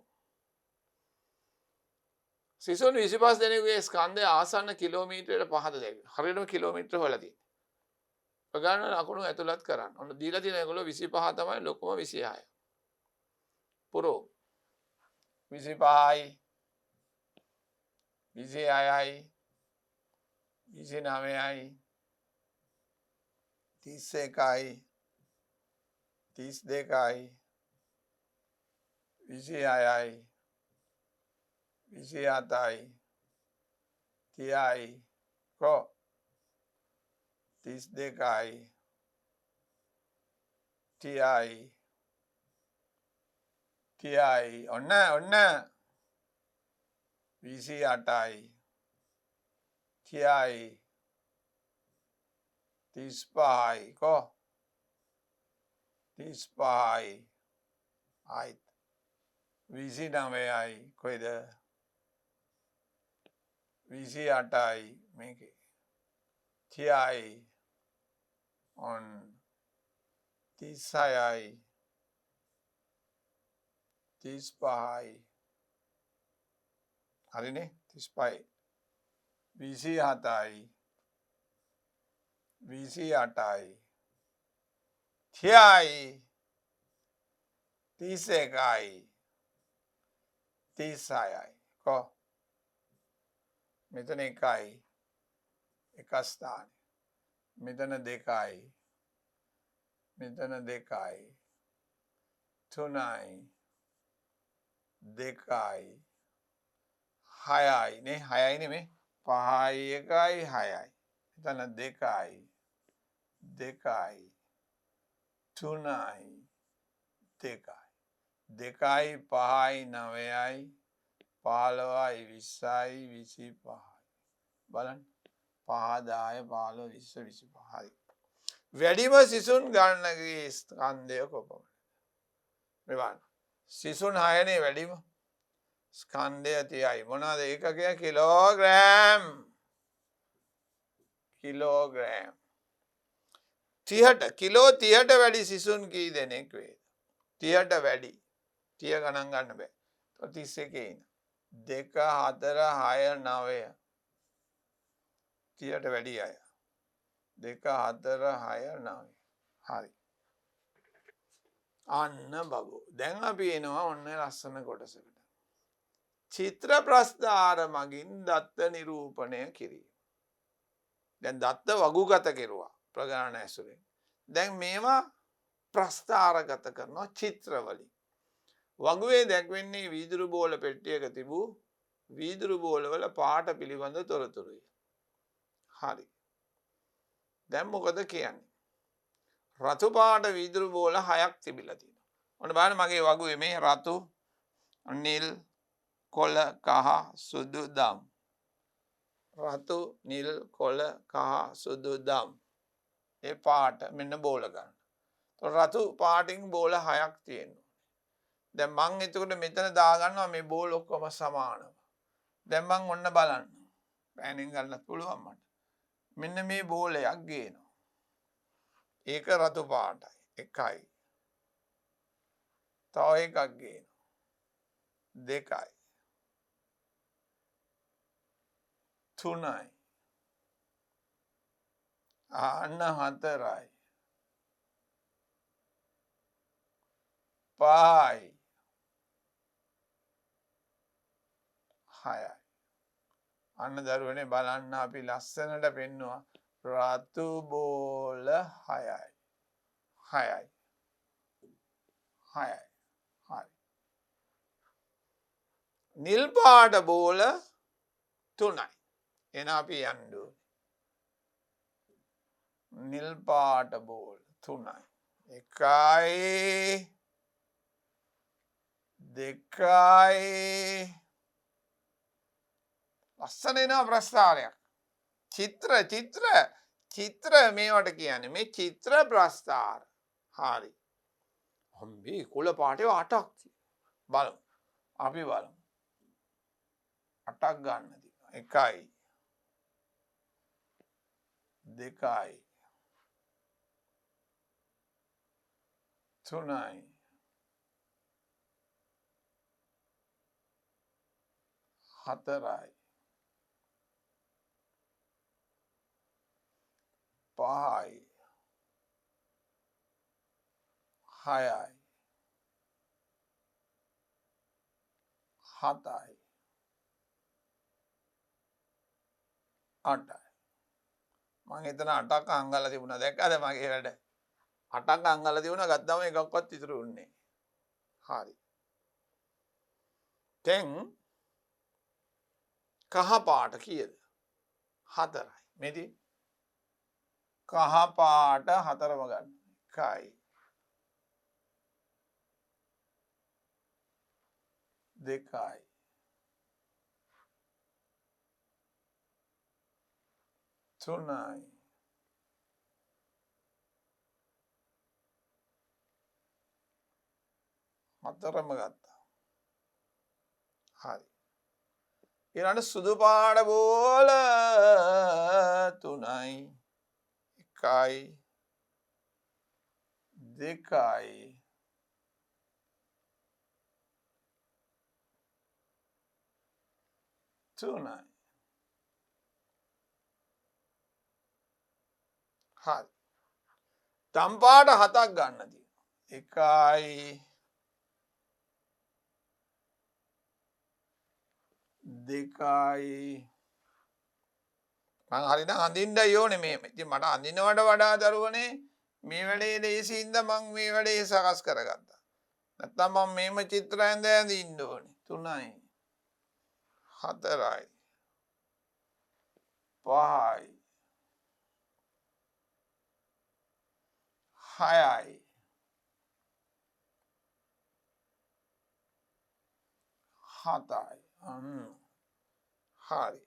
සිසුන් 25 දෙනෙකුගේ ස්කන්ධය ආසන්න කිලෝමීටරයට පහත දැක්වෙනවා. හරියටම කිලෝමීටර හොයලා තියෙනවා. ප්‍රගාන ලකුණු ඇතුළත් කරන්න. ඔන්න දීලා තියෙන ඒගොල්ලෝ 25 තමයි ලොකුම 26. පුරෝ 25යි 26යි 29යි 31යි 32යි 26යි 27යි 30යි කො 32යි 30යි 30යි ඔන්න 28යි 30යි 35යි කො 35යි ආයිත් 29යි කොයිද 28යි මේකේ 30යි on 36යි 35යි හරිනේ 35යි 27යි 28යි 30යි 31යි 36යි කො මෙතන 1යි එක ස්ථානේ මෙතන 2යි මෙතන 2යි 3යි 2යි 6යි නේ 6යි නෙමෙයි 5යි 1යි 6යි එතන 2යි 2යි 3යි 2යි 2යි 5යි 9යි 15යි 20යි 25යි බලන්න 5 10 15 20 25 හරි වැඩිම සිසුන් ගණනගේ ස්කන්ධය කොපමණද මේ බලන්න සිසුන් 6නේ වැඩිම ස්කන්ධය 30යි මොනවාද ඒකකය කිලෝග්‍රෑම් 30ට කිලෝ 30ට වැඩි සිසුන් කී දෙනෙක් වේද 30ට වැඩි 30 ගණන් ගන්න බෑ 31 ඉන්න 2 4 6 9 30ට වැඩි අය 2 4 6 9 හරි අන්න බබෝ දැන් අපි එනවා ඔන්න ලස්සන කොටසකට චිත්‍ර ප්‍රස්ථාර මගින් දත්ත නිරූපණය කිරීම දැන් දත්ත වගුගත කෙරුවා ප්‍රගණන ඇසුරෙන් දැන් මේවා ප්‍රස්ථාරගත කරනවා චිත්‍රවලින් වගුවේ දැක්වෙන්නේ වීදුරු බෝල පෙට්ටියක තිබූ වීදුරු බෝලවල පාට පිළිබඳ තොරතුරුයි හරි දැන් මොකද කියන්නේ රතු පාට වීදුරු බෝල 6ක් තිබිලා තියෙනවා ඔන්න බලන්න මගේ වගුවේ මේ රතු නිල් කොළ කහ සුදු දම් රතු නිල් කොළ කහ සුදු දම් ඒ පාට මෙන්න බෝල ගන්න රතු පාටින් බෝල 6ක් තියෙනවා දැන් මං එතකොට මෙතන දාගන්නවා මේ බෝල ඔක්කොම සමානව දැන් මං ඔන්න බලන්න පෑනින් ගන්නත් පුළුවන් මට මෙන්න මේ බෝලයක් ගේනවා ඒක රතු පාටයි එකයි තව එකක් ගේනවා දෙකයි තුනයි අන්න හතරයි පහයි හයයි අන්න දරුවනේ බලන්න අපි ලස්සනට පෙන්නවා රතු බෝල 6යි 6යි 6යි හරි නිල් පාට බෝල 3යි එන අපි යන්න නිල් පාට බෝල 3යි එකයි දෙකයි ලස්සන එනවා ප්‍රස්ථාරයක් චිත්‍ර මේවට කියන්නේ මේ චිත්‍ර ප්‍රස්ථාර හරි හම්බි කුල පාටේ 8ක් බලමු අපි බලමු. 8ක් ගන්න තියෙනවා. 1යි 2යි 3යි 4යි 5යි 6යි 7යි 8යි. මං හිතන 8ක් අංගල්ලා තිබුණා. දැක්කද මගේ වැඩ? 8ක් අංගල්ලා තිබුණා ගත්තාම එකක්වත් ඉතුරු වුණේ නැහැ. හරි. දැන් කහ පාට කීයද? 4යි. මෙදි කහ පාට 4ම ගන්න. 1යි 2යි 3යි 4ම ගත්තා. හරි. ඊළඟ සුදු පාට බෝල 3යි 1යි 2යි 3යි. හරි. තම් පාට 7ක් ගන්න තියෙනවා. 1යි 2යි මං හරිනම් අඳින්නයි ඕනේ මේ. ඉතින් මට අඳිනවට වඩා දරුවනේ මේ වැඩේ ලේසියින්ද මං මේ වැඩේ සකස් කරගත්තා. නැත්තම් මම මේම චිත්‍ර ඇඳින්න ඕනේ. 3යි 4යි 5යි 6යි 7යි. හරි.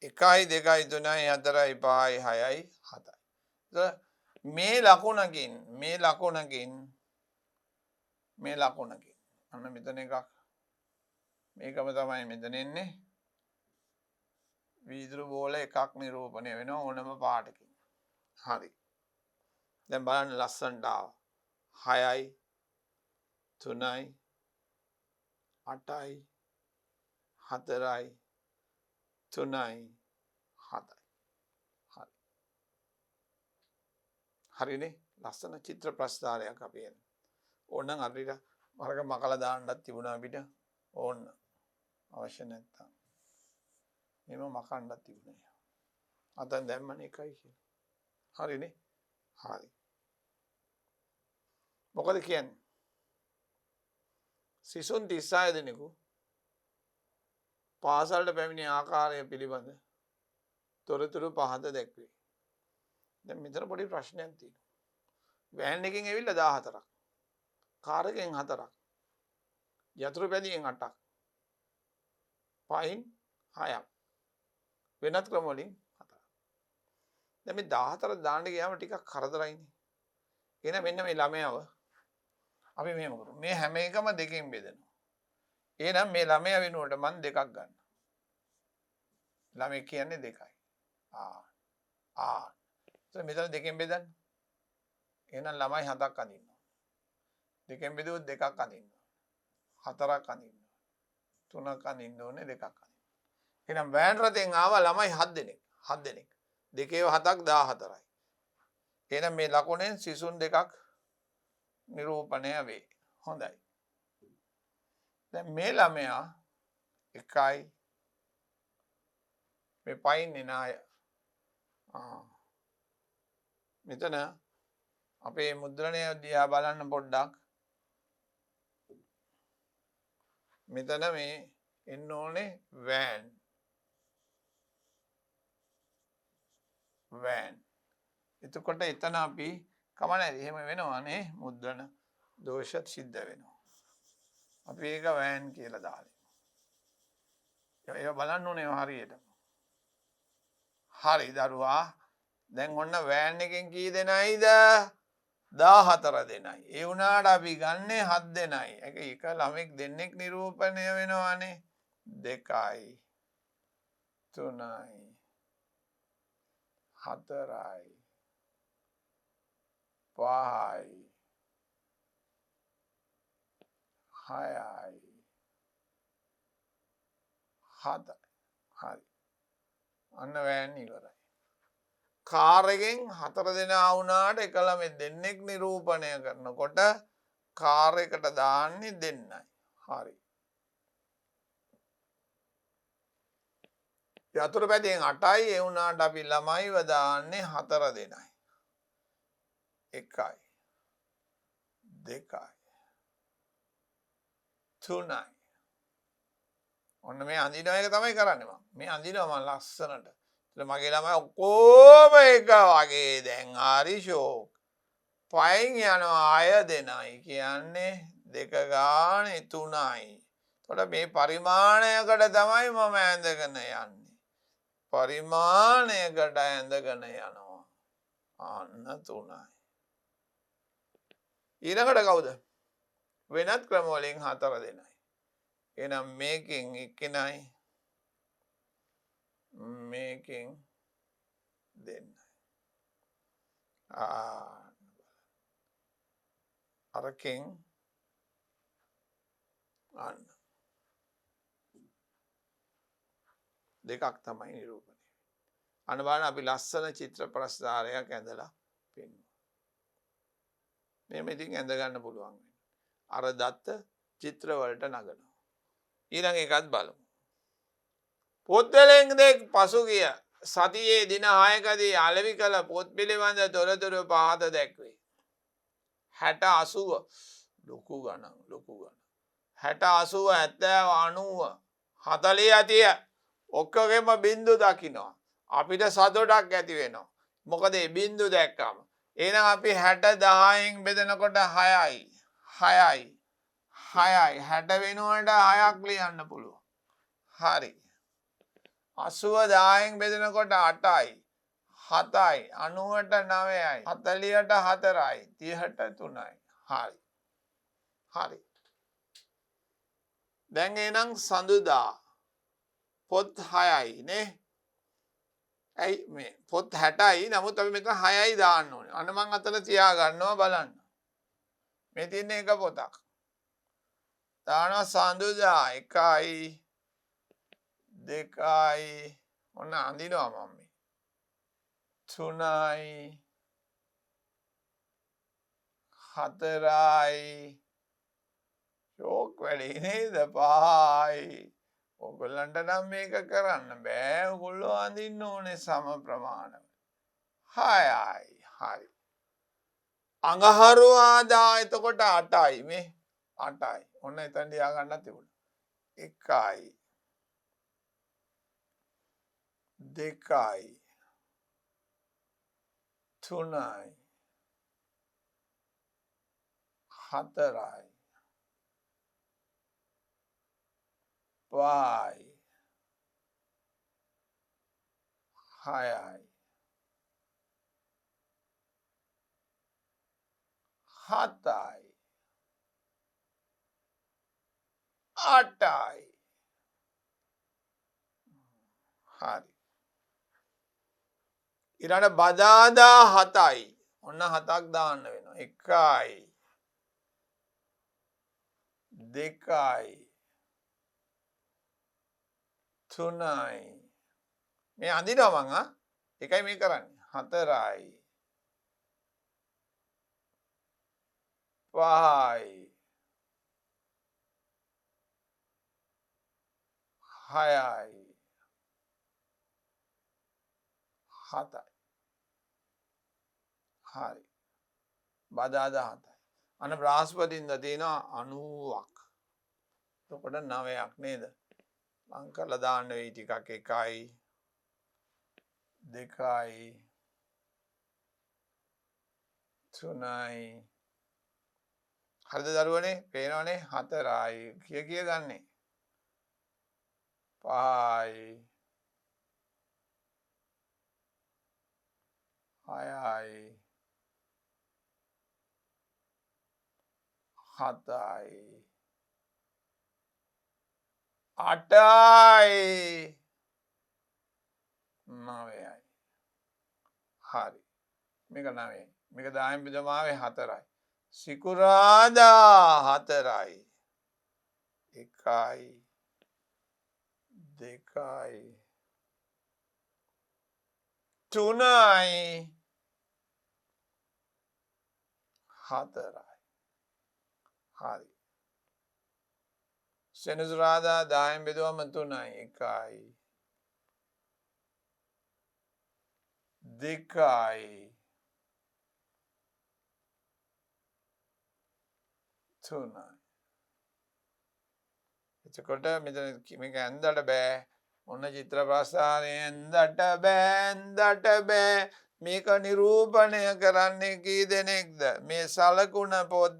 1යි 2යි 3යි 4යි 5යි 6යි 7යි. මේ ලකුණකින් අන්න මෙතන එකක්. මේකම තමයි මෙතන එන්නේ. වීදුරු බෝල එකක් නිරූපණය වෙනවා ඕනම පාටකින්. හරි. දැන් බලන්න ලස්සනට ආවා. 6යි 3යි 8යි 4යි 3යි 7යි. හරි. හරිනේ ලස්සන චිත්‍ර ප්‍රස්ථාරයක් අපි එන. ඕනනම් අරිට වරක මකලා දාන්නත් තිබුණා අපිට. ඕන්න. අවශ්‍ය නැත්තම්. මෙම මකන්නත් තිබුණේ. අතෙන් දැම්මනේ 1යි කියලා. හරිනේ. හරි. මොකද කියන්නේ? සිසුන් 36 දෙනෙකු පාසලට පැමිණි ආකාරය පිළිබඳ තොරතුරු පහත දැක්වේ. දැන් මෙතන පොඩි ප්‍රශ්නයක් තියෙනවා. වෑන් එකෙන් ඇවිල්ලා 14ක්. කාර් එකෙන් 4ක්. යතුරු පැදියෙන් 8ක්. පයින් 6ක්. වෙනත් ක්‍රම වලින් 4ක්. දැන් මේ 14 දාන්න ගියාම ටිකක් කරදරයිනේ. එහෙනම් මෙන්න මේ ළමයාව අපි මෙහෙම කරමු. මේ හැම එකම දෙකෙන් බෙදනවා. එහෙනම් මේ ළමයා වෙනුවට මම දෙකක් ගන්නවා. ළමයි කියන්නේ 2යි. මෙතන දෙකෙන් බෙදන්න. එහෙනම් ළමයි 7ක් අඳින්නවා. දෙකෙන් බෙදුවොත් 2ක් අඳින්නවා. 4ක් අඳින්නවා. 3ක් අඳින්න ඕනේ 2ක් අඳින්න. එහෙනම් වෑන් රථෙන් ආවා ළමයි 7 දෙනෙක්. 7 දෙනෙක්. දෙකේ 7ක් 14යි. එහෙනම් මේ ලකුණෙන් සිසුන් 2ක් නිරූපණය වේ. හොඳයි. දැන් මේ ළමයා 1යි මේ පයින් එන අය. මෙතන අපේ මුද්‍රණය දිහා බලන්න පොඩ්ඩක්. මෙතන මේ එන්න ඕනේ වෑන්. එතකොට එතන අපි කමන්නේ එහෙම වෙනවානේ මුද්‍රණ දෝෂ සිද්ධ වෙනවා. අපි ඒක වෑන් කියලා දාලා. ඒක බලන්න ඕනේ හරියට. හරි දරුවා. දැන් ඔන්න වෑන් එකෙන් කී දෙනයිද? 14 දෙනයි. ඒ වුණාට අපි ගන්නේ 7 දෙනයි. එක ළමෙක් දෙන්නෙක් නිරූපණය වෙනවානේ. 2යි 3යි 4යි 5යි 6යි 7යි. හරි. අන්න වෑන් ඉවරයි. කාර් එකෙන් 4 දෙනා වුණාට එක ළමෙක් දෙන්නෙක් නිරූපණය කරනකොට කාර් එකට දාන්නේ 2යි. හරි. යතුරු පැදියෙන් 8යි ඒ වුණාට අපි ළමයිව දාන්නේ 4 දෙනයි. 1යි 2යි 3යි. ඔන්න මේ අඳින එක තමයි කරන්නේ මම. මේ අඳිනවා මම ලස්සනට. ඒත් මගේ ළමයි ඔක්කොම එක වගේ දැන් හරි ෂෝක්. පයින් යනවා අය දෙනයි කියන්නේ 2 ගානේ 3යි. එතකොට මේ පරිමාණයකට තමයි මම ඇඳගෙන යන්නේ. පරිමාණයකට ඇඳගෙන යනවා. අන්න 3යි. ඊළඟට කවුද? වෙනත් ක්‍රම වලින් 4 දෙනයි. එහෙනම් මේකෙන් එක්කෙනයි මේකෙන් දෙන්නයි. අරකින් අන්න දෙකක් තමයි නිරූපණය. අන්න බලන්න අපි ලස්සන චිත්‍ර ප්‍රස්තාරයක් ඇඳලා පෙන්වනවා. මේක ඉතින් ඇඳ ගන්න පුළුවන්. අර දත්ත චිත්‍ර වලට නගනවා. ඊළඟ එකත් බලමු. පොත්වලින් පසුගිය සතියේ දින 6කදී අලෙවි කළ පොත් පිළිබඳ තොරතුරු පහත දැක්වේ. 60 80 ලොකු ගණන් 60 80 70 90 40 30 ඔක්කොගෙම බින්දු දකින්නවා. අපිට සතුටක් ඇති වෙනවා. මොකද මේ බින්දු දැක්කම. එහෙනම් අපි 60 10න් බෙදනකොට 6යි 6යි 6යි 60 වෙනුවට 6ක් ලියන්න පුළුවන්. හරි. 80 10න් බෙදනකොට 8යි 7යි 90ට 9යි 40ට 4යි 30ට 3යි. හරි. හරි. දැන් එහෙනම් සඳුදා පොත් 6යි නේ. ඇයි මේ පොත් 60යි නමුත් අපි මෙතන 6යි දාන්න ඕනේ. අන්න මං අතන තියා ගන්නවා බලන්න. මේ තියෙන එක පොතක්. දානවා සඳුදා 1යි 2යි ඔන්න අඳිනවා මම මේ. 3යි 4යි ෂෝක් වැඩි නේද 5යි. ඔයගොල්ලන්ට නම් මේක කරන්න බෑ. ඔයගොල්ලෝ අඳින්න ඕනේ සම ප්‍රමාණව. 6යි. හරි. අඟහරුවාදා එතකොට 8යි මේ 8යි. ඔන්න එතන ලියා ගන්නත් තිබුණා. 1යි 2යි 3යි 4යි 5යි 6යි 7යි 8යි. හරි. ඊළඟ බදාදා 7යි. ඔන්න 7ක් දාන්න වෙනවා. 1යි 2යි 3යි මේ අඳිනවා මං එකයි මේ කරන්නේ 4යි 5යි 6යි 7යි. හරි. බදාදා 7යි. අන්න බ්‍රහස්පතින්දා තියෙනවා 90ක්. එතකොට 9ක් නේද? මං කරලා දාන්න වෙයි ටිකක් 1යි 2යි 3යි හරිද දරුවනේ? පේනවනේ 4යි කිය ගන්නේ 5යි 6යි 7යි 8යි 9යි. හරි. මේක 9යි. මේක 10න් බෙදුවම ආවේ 4යි. සිකුරාදා 4යි 1යි 2යි 3යි 4යි. හරි. සෙනසුරාදා 10න් බෙදුවම 3යි 1යි 2යි 3යි. එතකොට මෙතන මේක ඇන්දට බෑ. ඔන්න චිත්‍ර ප්‍රස්ථානය ඇන්දට බෑ. මේක නිරූපණය කරන්නේ කී දෙනෙක්ද? මේ සලකුණ පොත්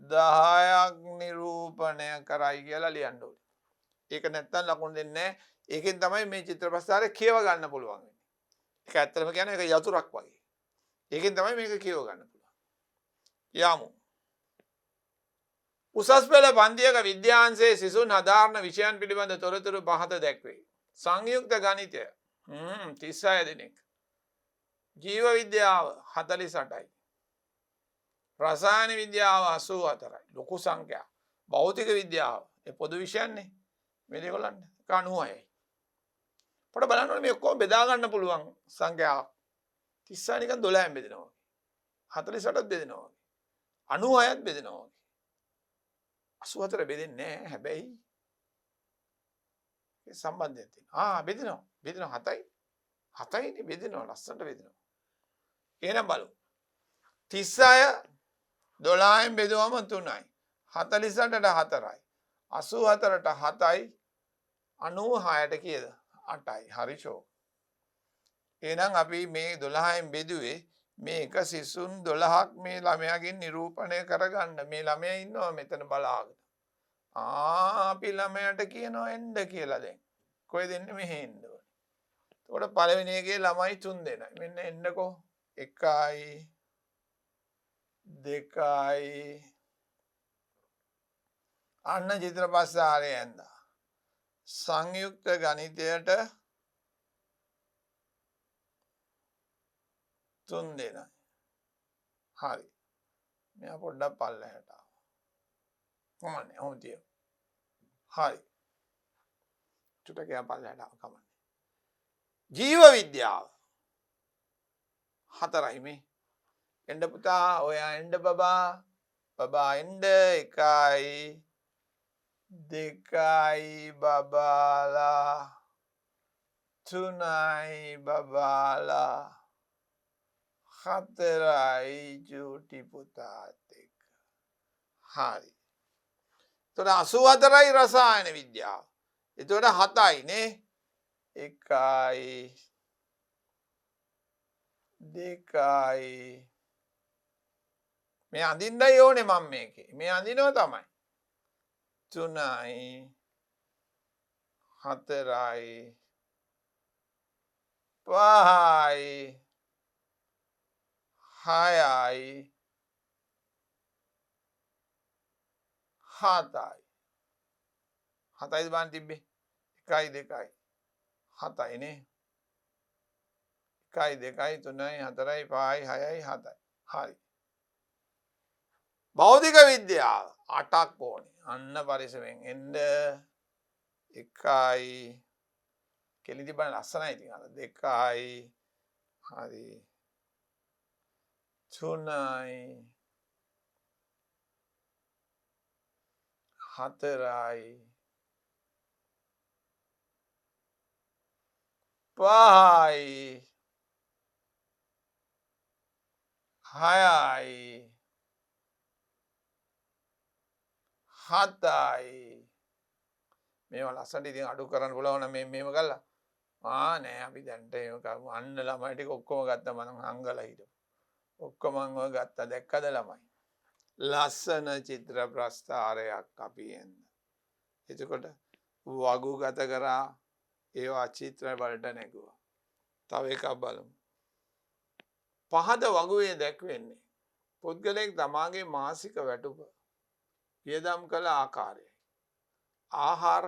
10ක් නිරූපණය කරයි කියලා ලියන්න ඕනේ. ඒක නැත්තම් ලකුණු දෙන්නේ නැහැ. ඒකෙන් තමයි මේ චිත්‍ර ප්‍රස්ථානය කියව ගන්න පුළුවන් වෙන්නේ. ඒක ඇත්තටම කියන්නේ ඒක යතුරක් වගේ. ඒකෙන් තමයි මේක කියව ගන්න පුළුවන්. යමු. උසස් පෙළ පන්තියක විද්‍යාංශයේ සිසුන් හදාරන විෂයන් පිළිබඳ තොරතුරු පහත දැක්වේ. සංයුක්ත ගණිතය 36 දෙනෙක්. ජීව විද්‍යාව 48යි. රසායන විද්‍යාව 84යි. ලොකු සංඛ්‍යා. භෞතික විද්‍යාව ඒ පොදු විෂයන්නේ මේ දෙකොල්ලන්ට 96යි. පොඩ බලන්න ඕනේ මේ ඔක්කොම බෙදා ගන්න පුළුවන් සංඛ්‍යාවක්. 36 නිකන් 12න් බෙදෙනවා. 48ත් බෙදෙනවා. 96ත් බෙදෙනවා. 84 බෙදෙන්නේ නැහැ. හැබැයි ඒ සම්බන්ධයක් තියෙනවා. බෙදෙනවා 7යි. 7යිනේ බෙදෙනවා. ලස්සනට බෙදෙනවා. එහෙනම් බලමු. 36 12න් බෙදුවම 3යි. 48ට 4යි. 84ට 7යි. 96ට කීයද? 8යි. හරි ෂෝ. එහෙනම් අපි මේ 12න් බෙදුවේ මේක සිසුන් 12ක් මේ ළමයාගෙන් නිරූපණය කරගන්න. මේ ළමයා ඉන්නවා මෙතන බලාගෙන. අපි ළමයාට කියනවා එන්න කියලා දැන්. කොහෙද එන්නේ? මෙහෙ එන්න ඕනේ. එතකොට පළවෙනි එකේ ළමයි 3 දෙනයි. මෙන්න එන්නකෝ. 1යි 2යි අන්න චිත්‍ර ප්‍රස්ථානය ඇන්දා. සංයුක්ත ගණිතයට 3 දෙනයි. හරි. මෙයා පොඩ්ඩක් පල්ලෙහාට ආවා. කමන්නේ. ඔහොම තියමු. හරි. චුට්ටක් එයා පල්ලෙහාට ආවා. කමන්නේ. ජීව විද්‍යාව 4යි මේ. එන්න පුතා ඔයා එන්න බබා එන්න 1යි 2යි බබාලා 3යි බබාලා 4යි චූටි පුතාත් එක්ක. හරි. එතකොට 84යි රසායන විද්‍යාව. එතකොට 7යි නේ. 1යි 2යි මේ අඳින්නයි ඕනේ මම මේකේ. මේ අඳිනවා තමයි. 3යි 4යි 5යි 6යි 7යි. 7යිද බලන්න තිබ්බේ? 1යි 2යි 7යි නේ. 1යි 2යි 3යි 4යි 5යි 6යි 7යි. හරි. භෞතික විද්‍යාව 8ක් ඕනේ. අන්න පරිස්සමෙන් එන්න. 1යි කෙලිදි බලන්න ලස්සනයි ඉතින් අර 2යි හරි 3යි 4යි 5යි 6යි 7යි මේවා ලස්සනට ඉතින් අඩු කරන්න පුළුවන් නම් මේව ගල්ලා නෑ අපි දැන්ට එහෙම කරමු අන්න ළමයි ටික ඔක්කොම ගත්තා මම හංගලා හිටු ඔක්කොම මම ඔය ගත්තා දැක්කද ළමයි ලස්සන චිත්‍ර ප්‍රස්ථාරයක් අපි එන්න එතකොට වගු ගත කරා ඒවා චිත්‍ර වලට නැගුවා තව එකක් බලමු පහද වගුවේ දැක්වෙන්නේ පුද්ගලයෙක් තමාගේ මාසික වැටුප වියදම් කළ ආකාරය. ආහාර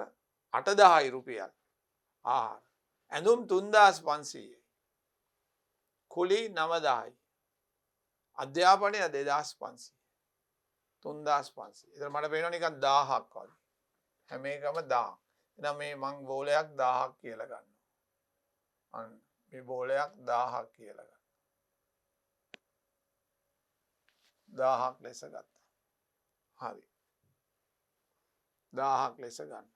8,000යි රුපියල්. ආහාර. ඇඳුම් 3,500යි. කුලි 9,000යි. අධ්‍යාපනය 2,500. 3,500. ඒතර මට පේනවා නිකන් 1,000ක් වගේ. හැම එකම 1,000ක්. එහෙනම් මේ මං බෝලයක් 1,000ක් කියලා ගන්නවා. අන්න මේ බෝලයක් 1,000ක් කියලා ගන්න. 1,000ක් ලෙස ගත්තා. හරි. 1,000ක් ලෙස ගන්න.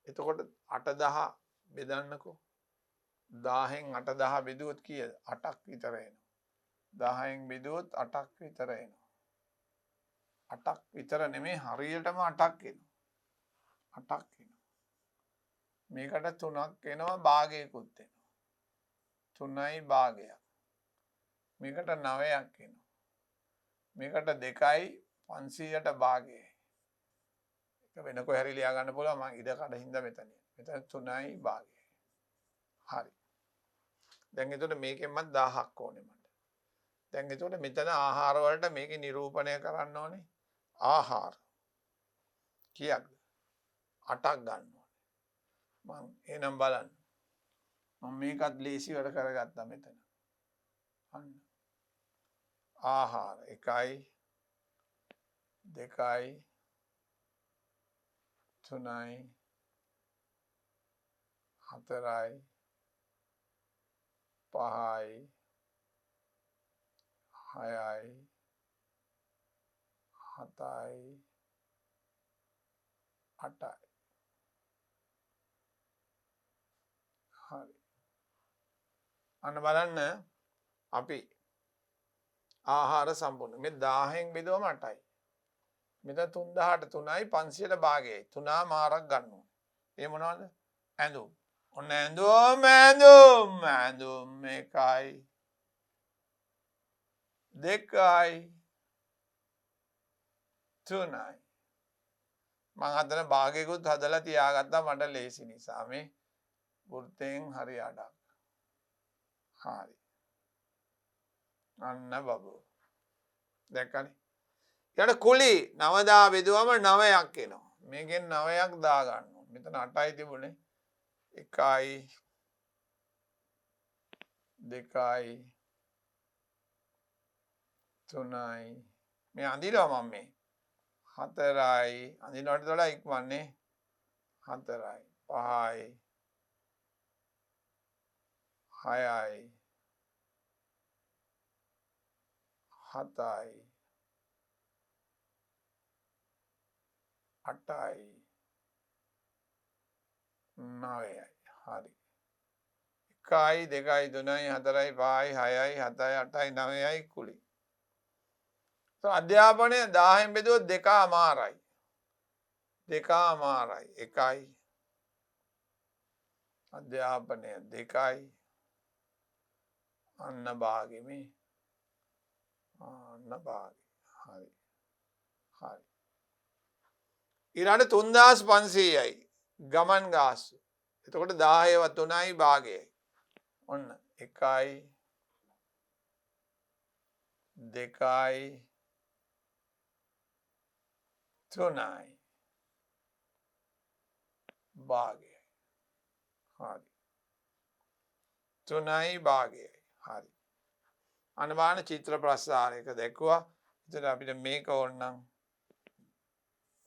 එතකොට 8,000 බෙදන්නකෝ. 1000න් 8,000 බෙදුවොත් කීයද? 8ක් විතර එනවා. 10න් බෙදුවොත් 8ක් විතර එනවා. 8ක් විතර නෙමෙයි හරියටම 8ක් එනවා. 8ක් එනවා. මේකට 3ක් එනවා භාගයකුත් එනවා. 3යි භාගයක්. මේකට 9ක් එනවා. මේකට 2යි 500ට භාගයයි. ඒක වෙන කොහේ හරි ලියා ගන්න පුළුවන් මම ඉඩ කඩ හින්දා මෙතන. මෙතන 3යි භාගයයි. හරි. දැන් එතකොට මේකෙන්මත් 1000ක් ඕනේ මට. දැන් එතකොට මෙතන ආහාර වලට මේක නිරූපණය කරන්න ඕනේ. ආහාර කීයක්ද? 8ක් ගන්න ඕනේ. මම එනම් බලන්න. මම මේකත් ලේසි වැඩ කරගත්තා මෙතන. අන්න. ආහාර 1යි 2යි 3යි 4යි 5යි 6යි 7යි 8යි. හරි. අන්න බලන්න අපි ආහාර සම්පූර්ණ මේ 1000න් බෙදුවම 8යි. මෙතන 3000ට 3යි 500ට භාගයයි. 3 මාරක් ගන්න ඕනේ. ඒ මොනවද? ඇඳුම්. ඔන්න ඇඳුම් 1යි 2යි 3යි. මම අතන භාගයකුත් හදලා තියාගත්තා මට ලේසි නිසා මේ වෘත්තයෙන් හරි අඩක්. හරි. අන්න බබු. දැක්කනේ? ඊට කුලි 9,000 බෙදුවම 9ක් එනවා. මේකෙන් 9ක් දා ගන්න ඕනේ. මෙතන 8යි තිබුණේ. 1යි 2යි 3යි මේ අඳිනවා මම මේ 4යි අඳිනවට වඩා ඉක්මන්නේ 4යි 5යි 6යි 7යි 8යි 9යි. හරි. 1යි 2යි 3යි 4යි 5යි 6යි 7යි 8යි 9යි කුලි. අධ්‍යාපනය 1000න් බෙදුවොත් 2මාරයි. 2මාරයි. 1යි අධ්‍යාපනය 2යි අන්න භාගෙමි. අන්න භාගෙ. හරි. හරි. ඊළඟට 3500යි ගමන් ගාස්තු. එතකොට 10ව 3යි භාගයයි. ඔන්න 1යි 2යි 3යි භාගයයි. හරි. 3යි භාගයයි. හරි. අන්න බලන්න චිත්‍ර ප්‍රස්තාරයක දැක්වුවා. එතකොට අපිට මේක ඕනනම්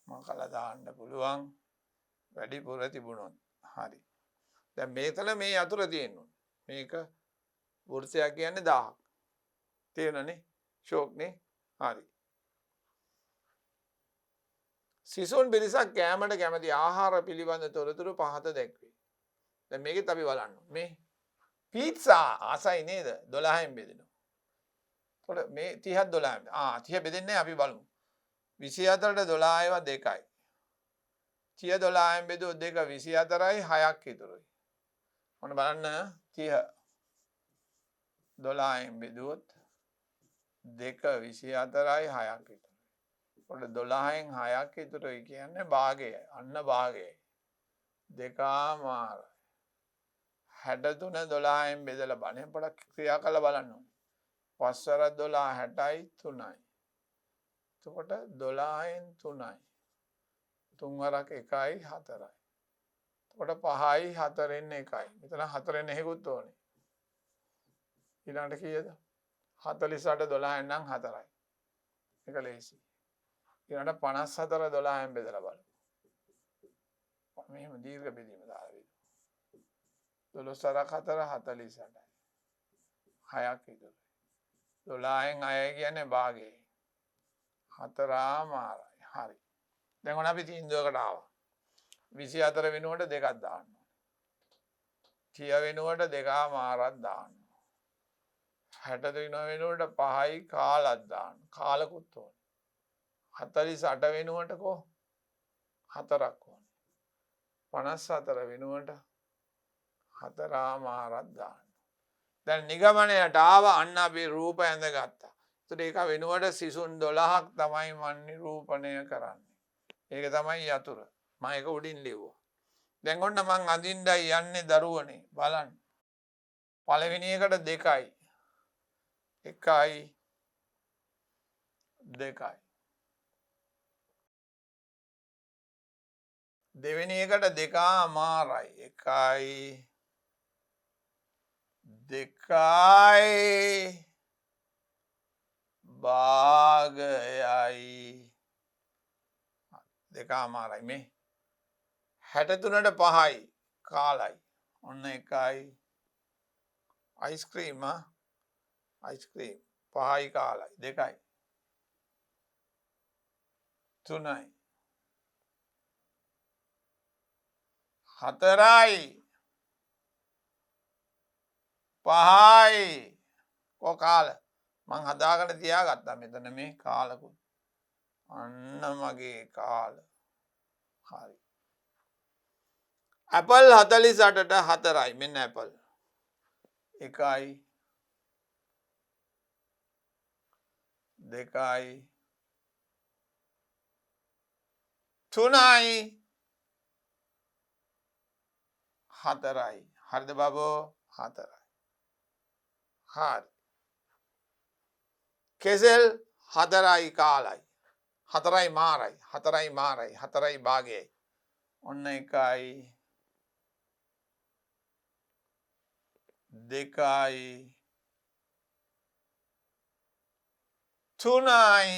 මම කළා දාන්න පුළුවන්. වැඩිපුර තිබුණොත්. හරි. දැන් මේතන මේ අතුර තියෙනවා. මේක වෘත්තයක් කියන්නේ 1000ක්. තේරෙනනේ? ෂෝක්නේ? හරි. සිසුන් පිරිසක් කෑමට කැමති ආහාර පිළිබඳ තොරතුරු පහත දැක්වේ. දැන් මේකෙත් අපි බලන්න. මේ පීට්සා ආසයි නේද? 12න් බෙදෙනවා. එතකොට මේ 30ක් 12න්. 30 බෙදෙන්නේ අපි බලමු. 24ට 12 ඒවා 2යි. 30 12න් බෙදුවොත් 2 24යි 6ක් ඉතුරුයි. ඔන්න බලන්න 30 12න් බෙදුවොත් 2 24යි 6ක් ඉතුරුයි. ඔන්න 12න් 6ක් ඉතුරුයි කියන්නේ භාගයයි. අන්න භාගයයි. 2මාරයි. 63 12න් බෙදලා බලන්න පොඩක් ක්‍රියා කරලා බලන්න ඕනේ. 5 12 60යි 3යි. එතකොට 12න් 3යි. 3 වරක් 1යි 4යි. එතකොට 5යි 4න් 1යි. මෙතන 4න් එකකුත් ඕනේ. ඊළඟට කීයද? 48 12න් නම් 4යි. ඒක ලේසි. ඊළඟට 54 12න් බෙදලා බලමු. මෙහෙම දීර්ඝ බෙදීම දාලා බලමු. 12 4 48යි. 6ක් ඉතුරුයි. 12න් 6 කියන්නේ භාගයයි. 4මාරයි. හරි. දැන් ඔන්න අපි තීන්දුවකට ආවා. 24 වෙනුවට 2ක් දාන්න. 30 වෙනුවට 2මාරක් දාන්න. 63 වෙනුවට 5යි කාලක් දාන්න. කාලකුත් ඕනේ. 48 වෙනුවට කො 4ක් ඕනේ. 54 වෙනුවට 4මාරක් දාන්න. දැන් නිගමනයට ආව අන්න අපි රූප ඇඳගත්තා. ඒතර ඒක වෙනුවට සිසුන් 12ක් තමයි මම නිරූපණය කරන්නේ. ඒක තමයි යතුරු. මම ඒක උඩින් ලිව්වා. දැන් ඔන්න මං අඳින්නයි යන්නේ දරුවනේ බලන්න. පළවෙනි එකට 2යි. 1යි 2යි. දෙවෙනි එකට 2මාරයි. 1යි 2යි භාගයයි 2මාරයි මේ 63ට 5යි කාලයි. ඔන්න 1යි අයිස්ක්‍රීම් 5යි කාලයි 2යි 3යි 4යි 5යි කො කාල මං හදාගෙන තියාගත්තා මෙතන මේ කාලකුත්. අන්න මගේ කාල. හරි. ඇපල් 48ට 4යි මෙන්න ඇපල්. 1යි 2යි 3යි 4යි. හරිද බබෝ? 4යි. හරි. කෙසෙල් 4යි කාලයි. 4යි මාරයි. 4යි මාරයි. 4යි භාගයයි. ඔන්න 1යි 2යි 3යි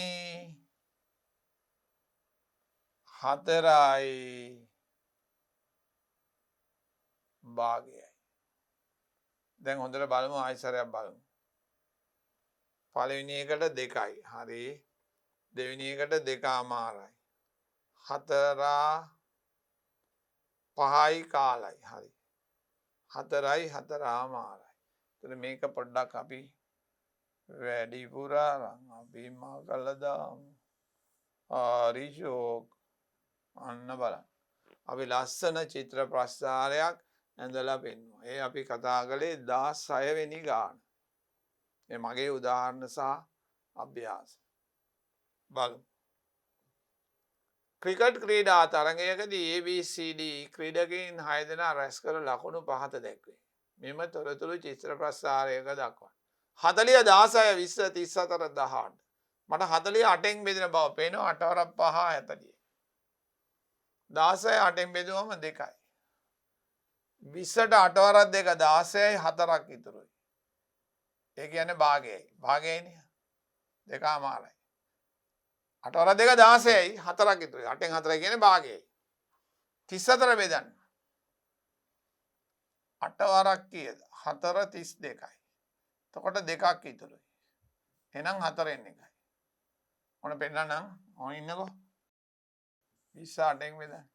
4යි භාගයයි. දැන් හොඳට බලමු ආයෙසරයක් බලමු. පළවෙනි එකට 2යි. හරි. දෙවෙනි එකට 2මාරයි. 4 5යි කාලයි. හරි. 4යි 4මාරයි. එතන මේක පොඩ්ඩක් අපි වැඩිපුර අරන් අපි මා කළා දාමු. හරිෂෝක් අන්න බලන්න. අපි ලස්සන චිත්‍ර ප්‍රස්ථාරයක් ඇඳලා පෙන්නුවා. ඒ අපි කතා කළේ 16 වෙනි ගාන. මේ මගේ උදාහරණ සහ අභ්‍යාස. බලමු. ක්‍රිකට් ක්‍රීඩා තරගයකදී ABCD ක්‍රීඩකයන් 6 දෙනා රැස් කර ලකුණු පහත දැක්වේ. මෙම තොරතුරු චිත්‍ර ප්‍රස්ථාරයක දක්වන්න. 40 16 20 34 18. මට 48න් බෙදෙන බව පේනවා. 8 වරක් 5 40. 16 8න් බෙදුවම 2යි. 20ට 8 වරක් 2 16යි 4ක් ඉතුරුයි. ඒ කියන්නේ භාගයයි. භාගයයිනේ. 2මාරයි. 8 වරක් 2 16යි 4ක් ඉතුරුයි. 8න් 4යි කියන්නේ භාගයයි. 34 බෙදන්න. 8 වරක් කීයද? 4 32යි. එතකොට 2ක් ඉතුරුයි. එහෙනම් 4න් 1යි. ඔන්න පෙන්නනම් ඔන්න ඉන්නකෝ. 20 8න් බෙදන්න.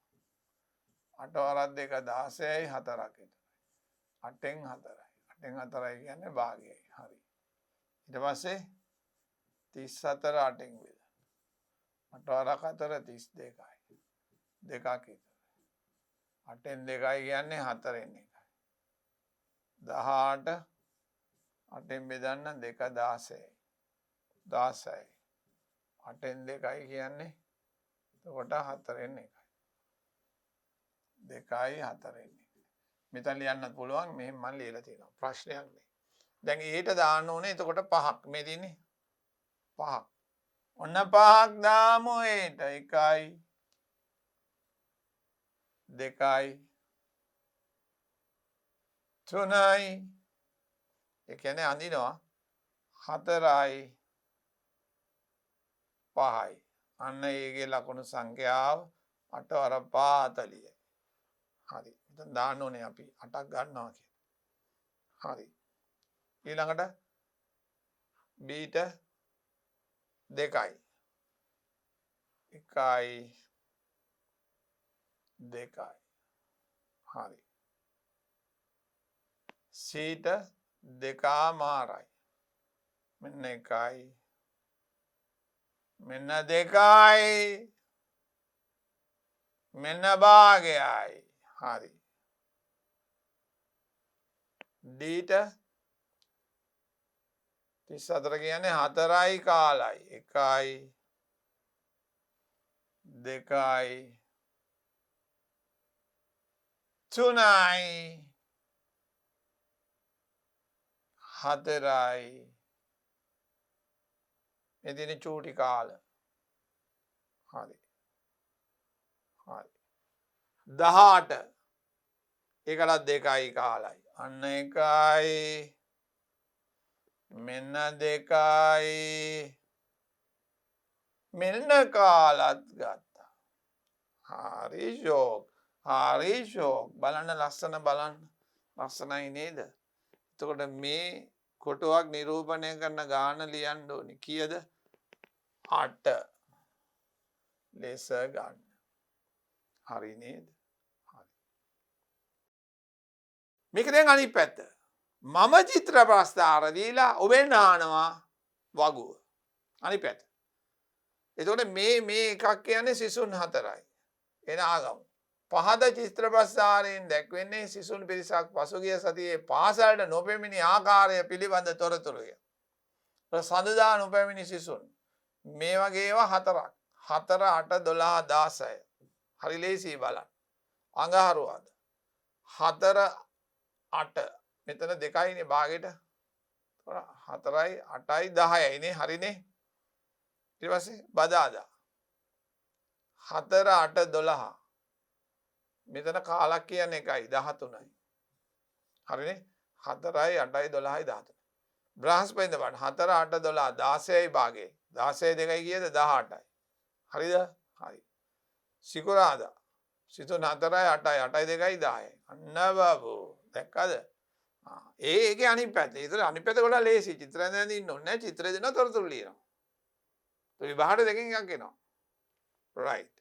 8 වරක් 2 16යි 4ක් ඉතුරුයි. 8න් 4යි. 8න් 4යි කියන්නේ භාගයයි. හරි. ඊට පස්සේ 34 8න් බෙදන්න. 8 වරක් 4 32යි. 2ක් ඉතුරුයි. 8න් 2යි කියන්නේ 4න් 1යි. 18 8න් බෙදන්න 2 16යි. 16යි. 8න් 2යි කියන්නේ එතකොට 4න් 1යි. 2යි 4න් 1යි. මෙතන ලියන්නත් පුළුවන්. මෙහෙම මම ලියලා තියෙනවා. ප්‍රශ්නයක් නේ. දැන් ඊට දාන්න ඕනේ එතකොට 5ක්. මේ තියෙන්නේ 5ක්. ඔන්න 5ක් දාමු ඒට 1යි 2යි 3යි ඒ කියන්නේ අඳිනවා 4යි 5යි අන්න ඒකේ ලකුණු සංඛ්‍යාව 8 වර 5 40යි. හරි. දැන් දාන්න ඕනේ අපි 8ක් ගන්නවා කියලා. හරි. ඊළඟට බීට 2යි 1යි 2යි. හරි. සීට 2මාරයි. මෙන්න 1යි මෙන්න 2යි මෙන්න භාගයයි. හරි. ඩීට 34 කියන්නේ 4යි කාලයි 1යි 2යි 3යි 4යි මේ තියෙන චූටි කාල. හරි. හරි. 18 ඒකටත් 2යි කාලයි. අන්න 1යි මෙන්න 2යි මෙන්න කාලත් ගත්තා. හරි ෂෝක්. හරි ෂෝක්. බලන්න ලස්සන බලන්න. ලස්සනයි නේද? එතකොට මේ කොටුවක් නිරූපණය කරන ගාන ලියන්න ඕනේ. කීයද? 8. ලෙස ගන්න. හරි නේද? හරි. මේක දැන් අනිත් පැත්ත. මම චිත්‍ර ප්‍රස්ථාර දීලා ඔබෙන් අහනවා වගුව. අනිත් පැත්ත. එතකොට මේ එකක් කියන්නේ සිසුන් 4යි. එන ආගමු. පහද චිත්‍ර ප්‍රස්ථාරයෙන් දැක්වෙන්නේ සිසුන් පිරිසක් පසුගිය සතියේ පාසලට නොපැමිණි ආකාරය පිළිබඳ තොරතුරුය. සඳුදා නොපැමිණි සිසුන් මේ වගේ ඒවා 4ක්. 4 8 12 16. හරි ලේසියි බලන්න. අඟහරුවාද 4 8 මෙතන 2යිනේ භාගෙට 4යි 8යි 10යි නේ හරිනේ. ඊට පස්සේ බදාදා 4 8 12 මෙතන කාලක් කියන්නේ එකයි 13යි. හරිනේ 4යි 8යි 12යි 13. බ්‍රහස්පතින්ද බලන්න 4 8 12 16යි භාගේ 16 2යි කීයද 18යි. හරිද? හරි. සිකුරාදා සිතුන් 4යි 8යි 8යි 2යි 10යි. අන්න බබෝ දැක්කද? ඒකේ අනිත් පැත්ත. ඒතර අනිත් පැත්ත ගොඩක් ලේසි. චිත්‍රය දැන් ඉන්න ඕනේ නැහැ. චිත්‍රය දෙනවා තොරතුරු ලියනවා. ඒ විභාග දෙකකින් එකක් එනවා. right.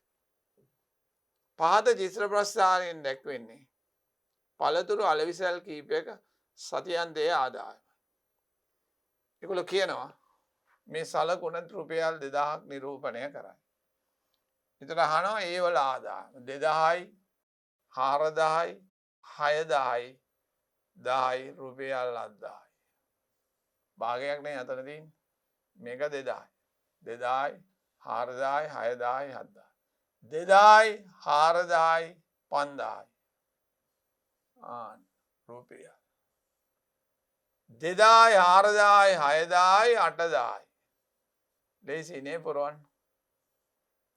පහත චිත්‍ර ප්‍රස්ථාරයෙන් දැක්වෙන්නේ පළතුරු අලෙවිසල් කීපයක සතියන්තයේ ආදායම. ඒගොල්ලෝ කියනවා මේ සලකුණ රුපියල් 2000ක් නිරූපණය කරයි. විතර අහනවා ඒ වල ආදායම 2000යි 4000යි 6000යි 10යි රුපියල් 7000යි. භාගයක් නේ අතන තියෙන්නේ. මේක 2000යි 2000යි 4000යි 6000යි 7000යි 2000යි 4000යි 5000යි රුපියල් 2000යි 4000යි 6000යි 8000යි ලේසි නේ පුරවන්න.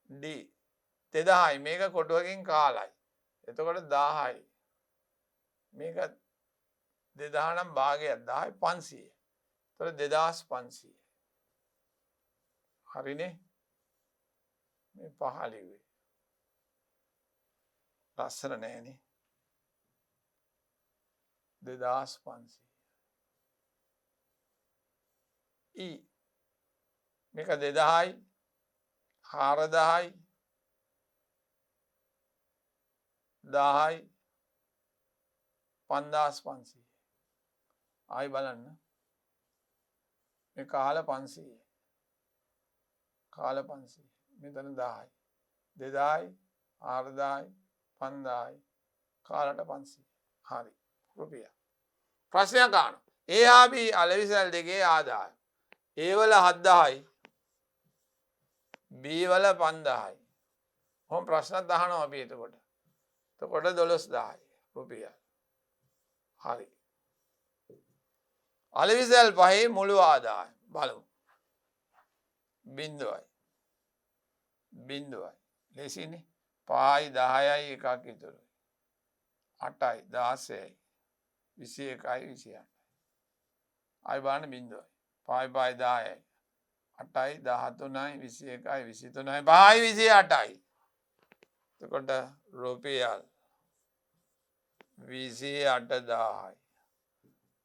D 2000යි මේක කොටුවකින් කාලයි. එතකොට 1000යි මේක 2000 නම් භාගයක් 10යි 500. එතකොට 2500. හරිනේ? මේ පහ ලිව්වේ. ලස්සන නෑනේ. 2500. E මේක 2000යි 4000යි 10යි 5500. ආයි බලන්න. මේ කාල 500. කාල 500. මෙතන 10යි. 2000යි 4000යි 5000යි කාලට 500. හරි. රුපියල්. ප්‍රශ්නයක් අහනවා. A හා B අලෙවිසල් දෙකේ ආදායම. A වල 7000යි B වල 5000යි. කොහොම ප්‍රශ්නත් අහනවා අපි එතකොට. එතකොට 12000යි රුපියල්. හරි. අලෙවිසල් පහේ මුළු ආදායම බලමු. බින්දුවයි. බින්දුවයි. ලෙසිනේ 5යි 10යි එකක් ඉතුරුයි. 8යි 16යි 21යි 28යි. ආයි බලන්න බින්දුවයි. 5යි 5යි 10යි. 8යි 13යි 21යි 23යි 5යි 28යි. එතකොට රුපියල් 28000යි.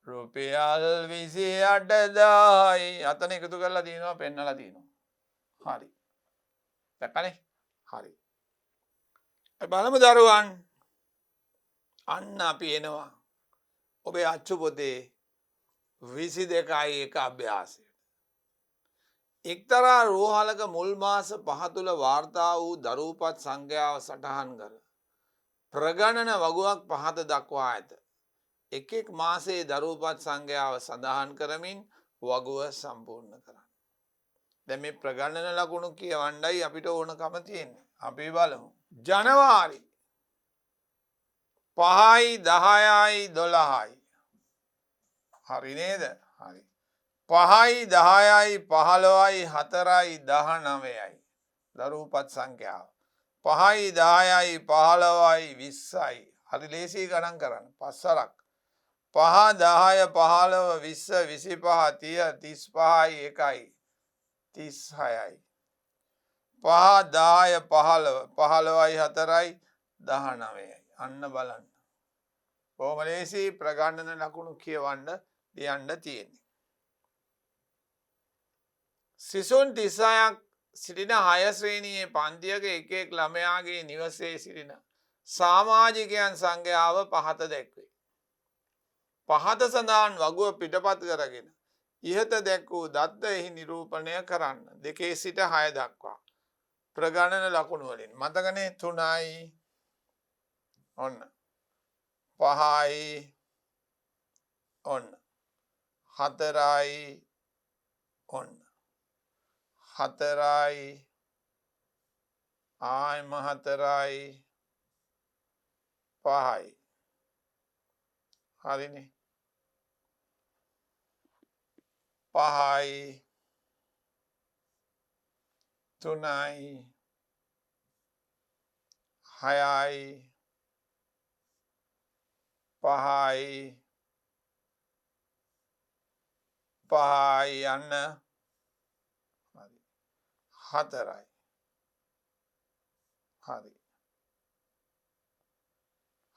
රුපියල් 28000යි. අතන එකතු කරලා තියෙනවා පෙන්නලා තියෙනවා. හරි. දැක්කනේ? හරි. බලමු දරුවන්. අන්න අපි එනවා. ඔබේ අච්චු පොතේ 22යි 1 අභ්‍යාසයට. එක්තරා රෝහලක මුල් මාස 5 තුල වාර්තා වූ දරූපත් සංඛ්‍යාව සටහන් කර ප්‍රගණන වගුවක් පහත දක්වා ඇත. එක් මාසයේ දරූපත් සංඛ්‍යාව සඳහන් කරමින් වගුව සම්පූර්ණ කරන්න. දැන් මේ ප්‍රගණන ලකුණු කියවන්නයි අපිට ඕනකම තියෙන්නේ. අපි බලමු. ජනවාරි 5යි 10යි 12යි. හරි නේද? හරි. 5යි 10යි 15යි 4යි 19යි. දරූපත් සංඛ්‍යාව. 5යි 10යි 15යි 20යි. හරි ලේසි ගණන් කරන්න. පස්සරක්. 5 10 15 20 25 30 35යි 1යි 36යි. 5 10 15 15යි 4යි 19යි. අන්න බලන්න. කොහොම ලේසි ප්‍රගණන ලකුණු කියවන්න ලියන්න තියෙන්නේ. සිසුන් 36ක් සිටින 6 ශ්‍රේණියේ පන්තියක එක ළමයාගේ නිවසේ සිටින සමාජිකයන් සංඛ්‍යාව පහත දැක්වේ. පහත සඳහන් වගුව පිටපත් කරගෙන ඉහත දැක් වූ දත්ත එහි නිරූපණය කරන්න. 2 සිට 6 දක්වා. ප්‍රගණන ලකුණු වලින් මතකනේ 3යි ඔන්න 5යි ඔන්න 4යි ඔන්න 4යි ආයම 4යි 5යි. හරිනේ 5යි 3යි 6යි 5යි 5යි යන්න 4යි. හරි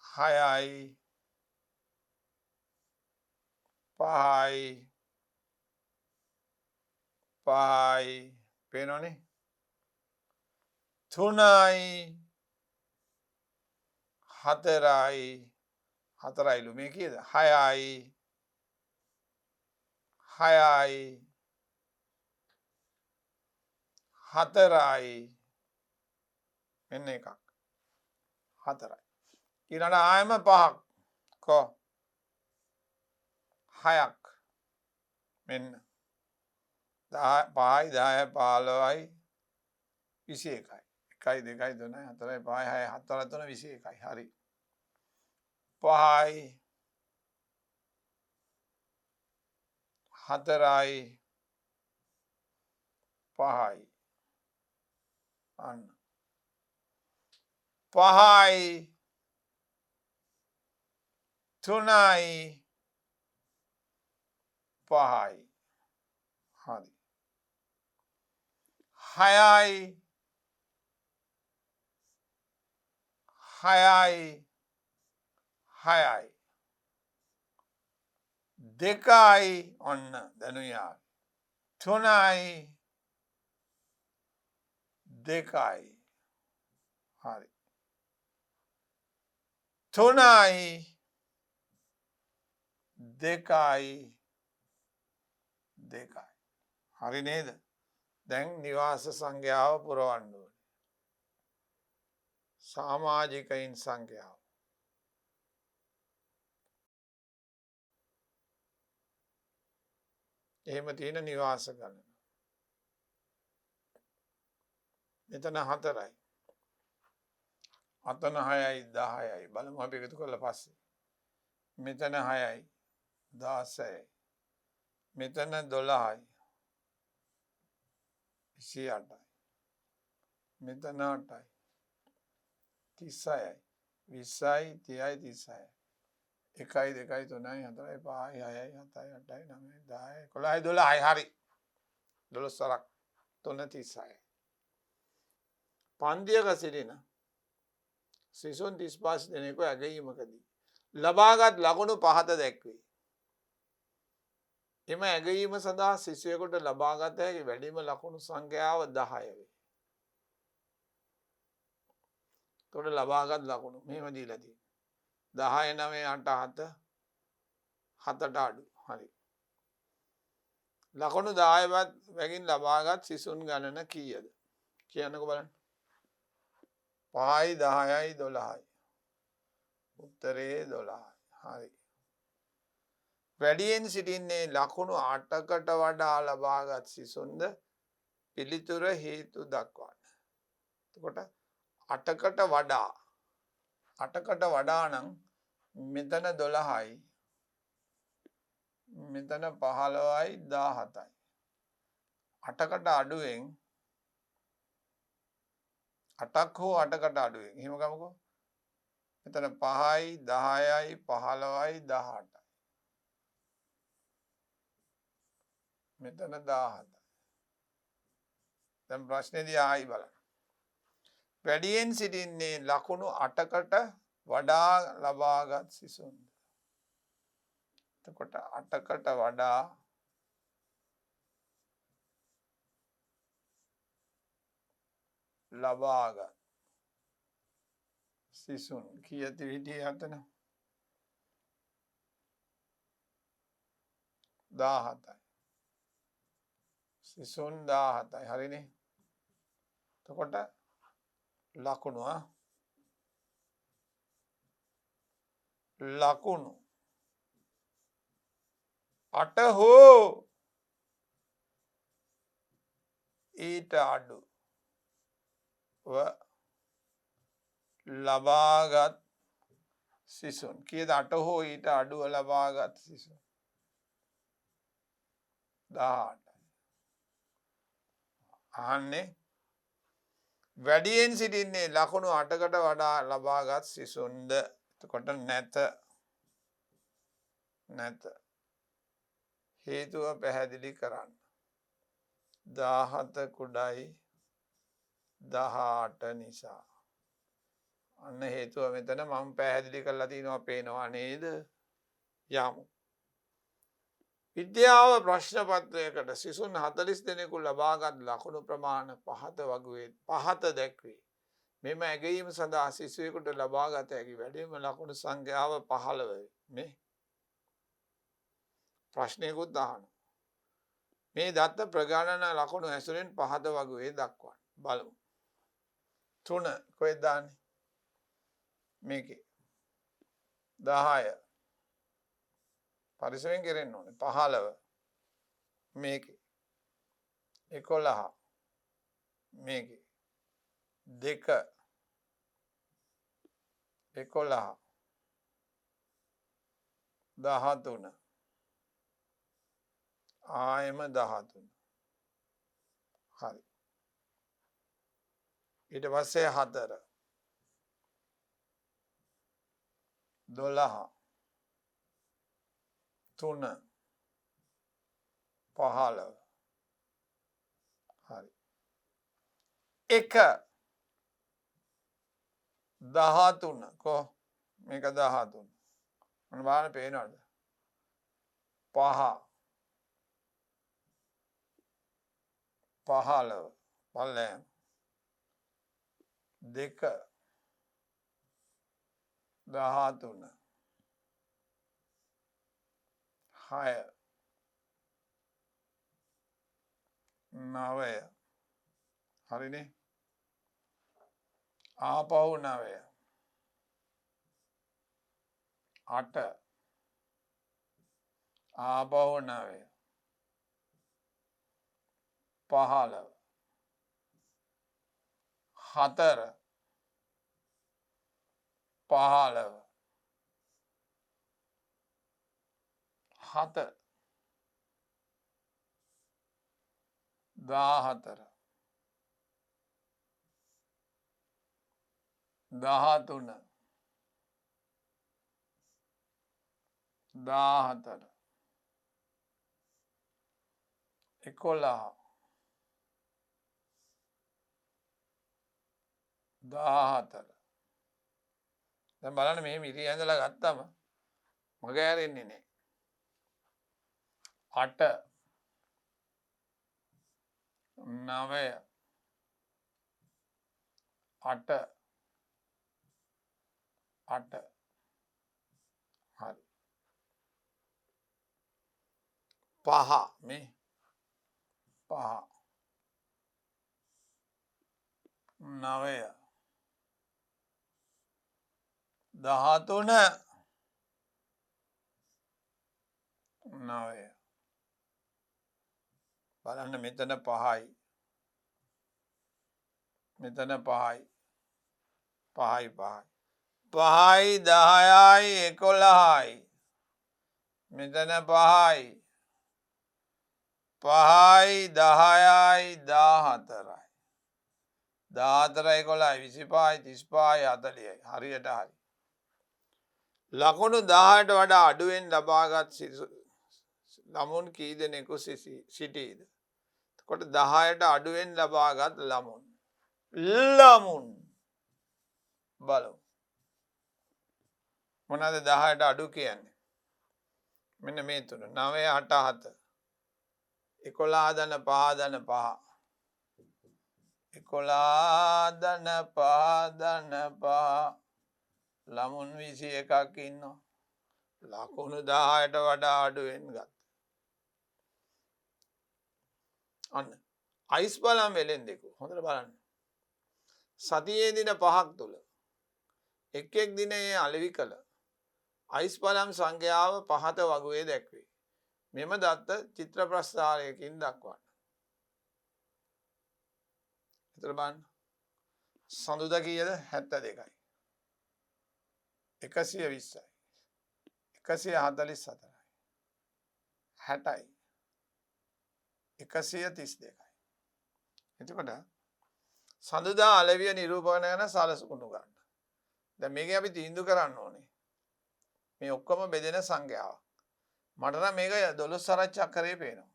6යි 5යි 5යි පේනවනේ 3යි 4යි 4යිලු මේ කීයද 6යි 6යි 4යි මෙන්න එකක් 4යි. ඊළඟ ආයම 5ක් කො 6ක් මෙන්න 5යි 10යි 15යි 21යි. 1යි 2යි 3යි 4යි 5යි 6යි 7යි 3 21යි. හරි 5යි 4යි 5යි අන්න 5යි 3යි 5යි. හරි 6යි 6යි 6යි 2යි ඔන්න දැනුයා 3යි 2යි. හරි 3යි 2යි 2යි. හරි නේද? දැන් නිවාස සංඛ්‍යාව පුරවන්න ඕනේ. සමාජිකයින් සංඛ්‍යාව. එහෙම තියෙන නිවාස ගණන. මෙතන 4යි. අතන 6යි 10යි. බලමු අපි එකතු කරලා පස්සේ. මෙතන 6යි 16යි. මෙතන 12යි 28යි. මෙතන 8යි. 36යි. 20යි 30යි 36යි. 1යි 2යි 3යි 4යි 5යි 6යි 7යි 8යි 9යි 10යි 11යි 12යි හරි. 12 වරක් 3 36යි. පන්තියක සිටින සිසුන් 35 දෙනෙකු ඇගයීමකදී ලබාගත් ලකුණු පහත දැක්වේ. එම ඇගයීම සඳහා සිසුවෙකුට ලබාගත හැකි වැඩිම ලකුණු සංඛ්‍යාව 10 වේ. තොට ලබාගත් ලකුණු මෙහෙම දීලා තියෙනවා. 10 9 8 7 7ට අඩු. හරි. ලකුණු 10වත් බැගින් ලබාගත් සිසුන් ගණන කීයද? කියන්නකෝ බලන්න. 5යි 10යි 12යි. උත්තරේ 12යි. හරි. වැඩියෙන් සිටින්නේ ලකුණු 8කට වඩා ලබාගත් සිසුන්ද? පිළිතුර හේතු දක්වන්න. එතකොට 8කට වඩා 8කට වඩා නම් මෙතන 12යි මෙතන 15යි 17යි. 8කට අඩුවෙන් 8ක් හෝ 8කට අඩුවෙන් එහෙම ගමුකෝ. මෙතන 5යි 10යි 15යි 18යි. මෙතන 17යි. දැන් ප්‍රශ්නේදී ආයි බලන්න. වැඩියෙන් සිටින්නේ ලකුණු 8කට වඩා ලබාගත් සිසුන්ද? එතකොට 8කට වඩා ලබාගත් සිසුන් කීයද හිටියේ අතන? 17යි. සිසුන් 17යි. හරිනේ. එතකොට ලකුණු ලකුණු 8 හෝ ඊට අඩුව ලබාගත් සිසුන් කීයද? 8 හෝ ඊට අඩුව ලබාගත් සිසුන් 18යි. අහන්නේ වැඩියෙන් සිටින්නේ ලකුණු 8කට වඩා ලබාගත් සිසුන්ද? එතකොට නැත. හේතුව පැහැදිලි කරන්න. 17 කුඩයි 18 නිසා. අන්න හේතුව මෙතන මම පැහැදිලි කරලා තියෙනවා පේනවා නේද? යමු. විද්‍යාව ප්‍රශ්න පත්‍රයකට සිසුන් 40 දෙනෙකු ලබාගත් ලකුණු ප්‍රමාණ පහත දැක්වේ. මෙම ඇගයීම සඳහා සිසුවෙකුට ලබාගත හැකි වැඩිම ලකුණු සංඛ්‍යාව 15 වේ. මේ ප්‍රශ්නයකුත් අහනවා. මේ දත්ත ප්‍රගණන ලකුණු ඇසුරෙන් පහත වගුවේ දක්වන්න. බලමු. 3 කොහෙද දාන්නේ? මේකේ 10 පරිස්සමෙන් කරන්න ඕනේ. 15 මේකේ 11 මේකේ 2 11 13 ආයෙම 13. හරි. ඊට පස්සේ 4 12 3 15 හරි. 1 13 කො මේක 13 මොන බලන්න පේනවද? 5 15 බලන්න 2 13 6 9 හරිනේ. ආපහු 9 8 ආපහු 9 15 4 15 7 14 13 14 11 14 දැන් බලන්න මේ මිරිය ඇඳලා ගත්තම මග ඇරෙන්නේ නැහැ. 8 9 8 8 හරි 5 මේ 5 9 13 9 බලන්න මෙතන 5යි මෙතන 5යි 5යි 5යි 10යි 11යි මෙතන 5යි 5යි 10යි 14යි 14 11යි 25යි 35යි 40යි හරියට හරි. ලකුණු 10ට වඩා අඩුවෙන් ලබාගත් ළමුන් කී දෙනෙකු සිටීද? එතකොට 10ට අඩුවෙන් ලබාගත් ළමුන් බලමු. මොනවාද 10ට අඩු කියන්නේ? මෙන්න මේ තුන 9 8 7 11 ධන 5 ධන 5 11 ධන 5 ධන 5 ළමුන් 21ක් ඉන්නවා. ලකුණු 10ට වඩා අඩුවෙන් ගත්තා. අන්න අයිස් බලම් වෙලෙන්දෙකු හොඳට බලන්න. සතියේ දින 5ක් තුල එක් දිනයේ අලෙවි කළ අයිස් බලම් සංඛ්‍යාව පහත වගුවේ දැක්වේ. මෙම දත්ත චිත්‍ර ප්‍රස්ථාරයකින් දක්වන්න. හිතලා බලන්න. සඳුදා කීයද? 72යි. 120යි. 144යි. 60යි. 132යි. එතකොට සඳුදා අලෙවිය නිරූපණය කරන සලකුණු ගන්න. දැන් මේකේ අපි තීන්දුව කරන්න ඕනේ. මේ ඔක්කොම බෙදෙන සංඛ්‍යාව. මට නම් මේක 12 සරච්චක් කරේ පේනවා.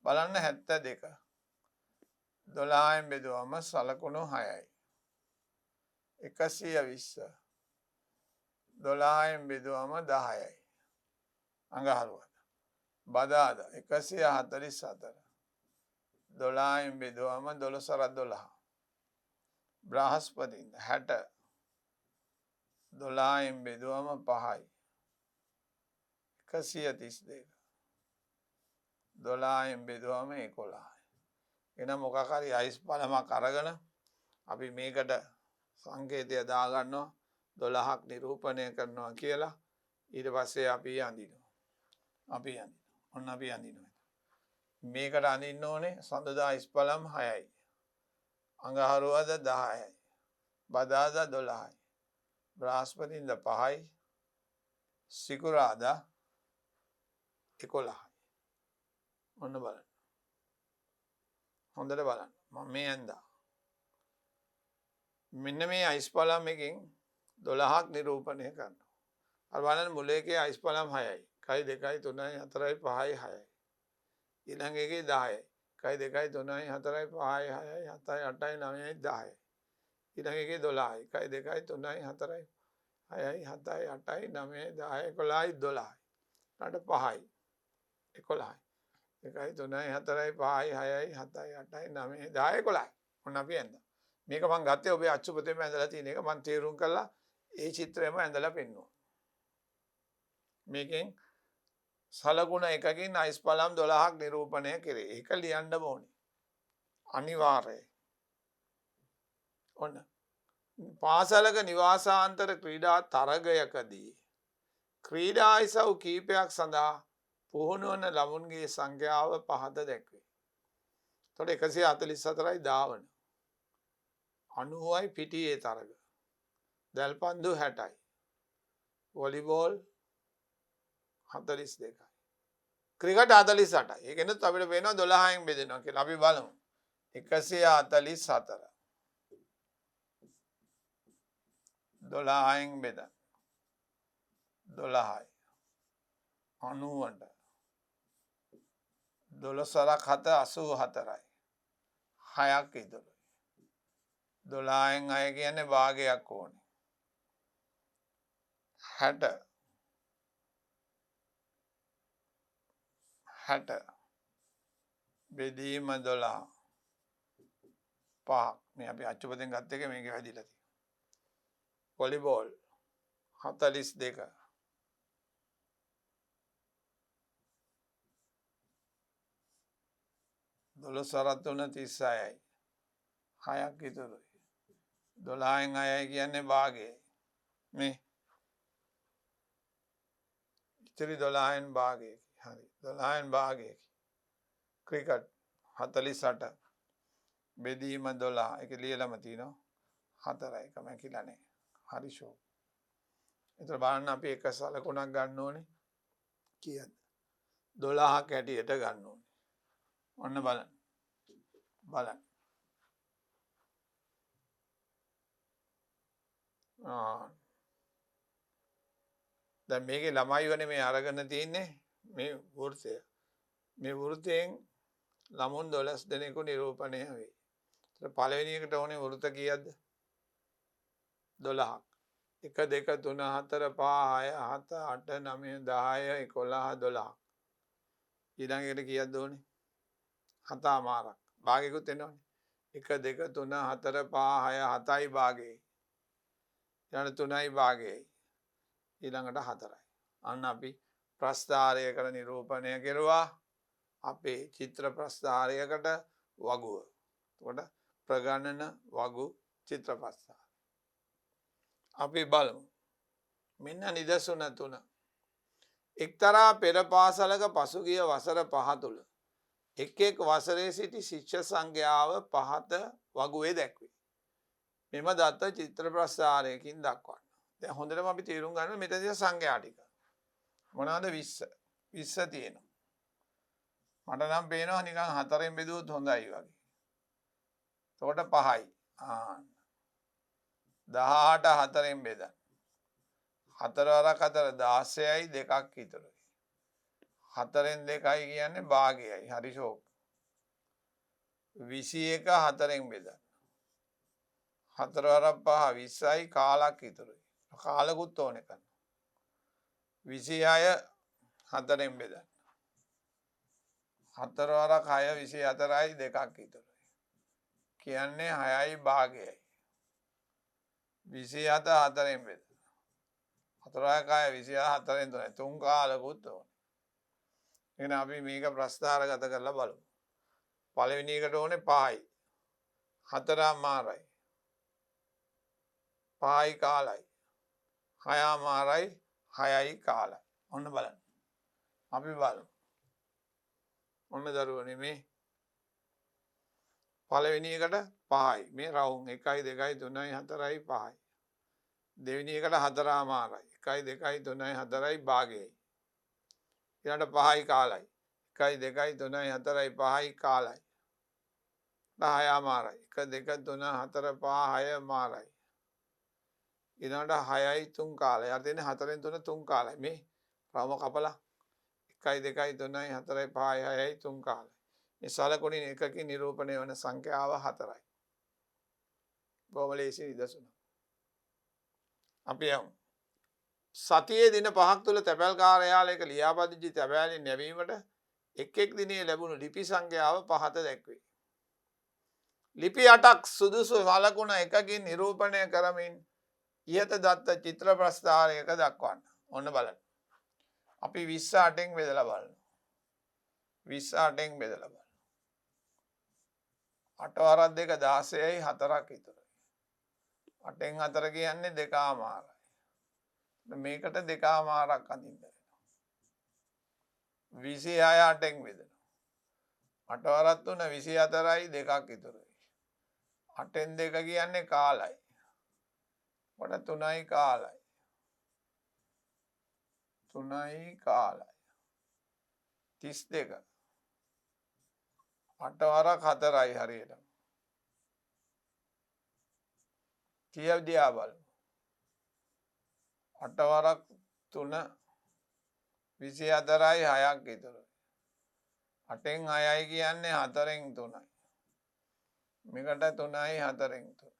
බලන්න 72. 12න් බෙදුවම සලකුණු 6යි. 120. 12න් බෙදුවම 10යි. අඟහරුවාදා. බදාදා 144. 12න් බෙදුවම 12 බ්‍රහස්පතින්දා 60. 12න් බෙදුවම 5යි. 132. 12න් බෙදුවම 11යි. එහෙනම් මොකක් හරි අයිස් බලමක් අරගෙන අපි මේකට සංකේතය දාගන්නවා 12ක් නිරූපණය කරනවා කියලා. ඊට පස්සේ අපි අඳිනවා. ඔන්න අපි අඳිනවා. මේකට අඳින්න ඕනේ සඳුදා අයිස් බලම් 6යි. අඟහරුවාදා 10යි. බදාදා 12යි. බ්‍රහස්පතින්දා 5යි. සිකුරාදා 11යි. ඔන්න බලන්න. හොඳට බලන්න. මම මේ ඇඳා. මෙන්න මේ අයිස් බලම් එකෙන් 12ක් නිරූපණය කරනවා. අර බලන්න මුල එකේ අයිස් බලම් 6යි. 1 2 3 4 5 6යි. ඊළඟ එකේ 10යි. 1 2 3 4 5 6යි 7යි 8යි 9යි 10යි. ඊළඟ එකේ 12යි. 1 2 3 4 6යි 7යි 8යි 9යි 10යි 11යි 12යි. ඊට 5යි 11යි. 1 3 4 5 6යි 7යි 8යි 9යි 10යි 11යි. ඔන්න අපි ඇඳා. මේක මම ගත්තේ ඔබේ අච්චු පොතේම ඇඳලා තියෙන එක මම තීරුම් කළා ඒ චිත්‍රයම ඇඳලා පෙන්නුවා. මේකෙන් සලකුණ එකකින් අයිස් බලම් 12ක් නිරූපණය කෙරේ. ඒක ලියන්න ඕනේ. අනිවාර්යයි. ඔන්න. පාසලක නිවාසාන්තර ක්‍රීඩා තරගයකදී ක්‍රීඩා ඉසව් කීපයක් සඳහා පුහුණු වන ළමුන්ගේ සංඛ්‍යාව පහත දැක්වේ. එතකොට 144යි ධාවන. 90යි පිටියේ තරග. දැල්පන්දු 60යි. වොලිබෝල් 42යි. ක්‍රිකට් 48යි. ඒකෙනුත් අපිට පේනවා 12න් බෙදෙනවා කියලා. අපි බලමු. 144. 12න් බෙදන්න 12යි 90ට 12 7 84යි 6ක් ඉතුරුයි 12න් 6 කියන්නේ භාගයක් ඕනේ 60 බෙදීම 12 5ක් මේ අපි අච්චුපතෙන් ගත්ත එක මේක වැදිලා තියෙනවා වොලිබෝල් 42 12 36යි 6ක් ඉතුරුයි 12න් 6යි කියන්නේ භාගයයි මේ ඉතිරි 12න් භාගයයි හරි 12න් භාගයයි ක්‍රිකට් 48 බෙදීම 12 ඒක ලියලම තියෙනවා 4යි එකම කියලා නේ හරි ෂෝ ඒතර බලන්න අපි එක සලකුණක් ගන්න ඕනේ කීයද 12ක් ඇටියට ගන්න ඕනේ ඔන්න බලන්න දැන් මේකේ ළමයිවනේ මේ අරගෙන තින්නේ මේ වෘත්තය මේ වෘත්තයෙන් ළමුන් 12 දෙනෙකු නිරූපණය වේ. ඒතර පළවෙනි එකට ඕනේ වෘත්ත කීයක්ද? 12ක්. 1 2 3 4 5 6 7 8 9 10 11 12ක්. ඊළඟ එකට කීයක්ද ඕනේ? 7මාරක්. භාගයකුත් එනවනේ. 1 2 3 4 5 6 7යි භාගයයි. ඊළඟ 3යි භාගයයි. ඊළඟට 4යි. අන්න අපි ප්‍රස්ථාරය කර නිරූපණය කෙරුවා. අපේ චිත්‍ර ප්‍රස්ථාරයකට වගුව. එතකොට ප්‍රගණන වගු චිත්‍ර ප්‍රස්ථාර. අපි බලමු. මෙන්න නිදසුන 3. එක්තරා පෙර පාසලක පසුගිය වසර 5 තුල එක් එක් වසරේ සිටි ශිෂ්‍ය සංඛ්‍යාව පහත වගුවේ දැක්වේ. මෙම දත්ත චිත්‍ර ප්‍රස්ථාරයකින් දක්වන්න. දැන් හොඳටම අපි තේරුම් ගන්න මෙතන තියෙන සංඛ්‍යා ටික. මොනවාද 20. 20 තියෙනවා. මට නම් පේනවා නිකන් 4න් බෙදුවොත් හොඳයි වගේ. එතකොට 5යි. 18 4න් බෙදන්න. 4 වරක් 4 16යි 2ක් ඉතුරුයි. 4න් 2යි කියන්නේ භාගයයි. හරි ෂෝක්. 21 4න් බෙදන්න. 4 වරක් 5 20යි කාලක් ඉතුරුයි. කාලකුත් ඕනේ කරන්න. 26 4න් බෙදන්න. 4 වරක් 6 24යි 2ක් ඉතුරුයි. කියන්නේ 6යි භාගයයි. 27 4න් බෙදන්න. 4 වරක් 6 24න් 3 තුන් කාලකුත් ඕනේ. එහෙනම් අපි මේක ප්‍රස්ථාරගත කරලා බලමු. පළවෙනි එකට ඕනේ 5යි. 4මාරයි. 5යි කාලයි. 6මාරයි 6යි කාලයි. ඔන්න බලන්න. අපි බලමු. ඔන්න දරුවනේ මේ පළවෙනි එකට 5යි. මේ රවුම් 1යි 2යි 3යි 4යි 5යි. දෙවෙනි එකට 4මාරයි. 1යි 2යි 3යි 4යි භාගයයි. ඊළඟට 5යි කාලයි. 1යි 2යි 3යි 4යි 5යි කාලයි. 10මාරයි. 1 2 3 4 5 6 මාරයි. ඊළඟට 6යි 3 කාලයි. අර දෙන්නේ 4න් 3 3 කාලයි. මේ රවම කපලා 1යි 2යි 3යි 4යි 5යි 6යි 3 කාලයි. මේ සලකුණින් එකකින් නිරූපණය වන සංඛ්‍යාව 4යි. බොහොම ලේසි නිදසුන. අපි යමු. සතියේ දින 5ක් තුල තැපැල් කාර්යාලයක ලියාපදිංචි තැපෑලෙන් නැවීමට එක් එක් දිනේ ලැබුණු ලිපි සංඛ්‍යාව පහත දැක්වේ. ලිපි 8ක් සුදුසු සලකුණ එකකින් නිරූපණය කරමින් ඉහත දත්ත චිත්‍ර ප්‍රස්ථාරයක දක්වන්න. ඔන්න බලන්න. අපි 28න් බෙදලා බලමු. 28න් බෙදලා බලමු. 8 වරක් 2 16යි 4ක් ඉතුරුයි. 8න් 4 කියන්නේ 2මාරයි. මේකට 2මාරක් අඳින්න වෙනවා. 26 8න් බෙදනවා. 8 වරක් 3 24යි 2ක් ඉතුරුයි. 8න් 2 කියන්නේ කාලයි. කොට 3යි කාලයි. 3යි කාලයි. 32. 8 වරක් 4යි හරියට. කීයක් දිහා බලමු. අටවරක් 3 24යි 6ක් ඉතුරුයි. 8න් 6යි කියන්නේ 4න් 3යි. මේකට 3යි 4න් 3.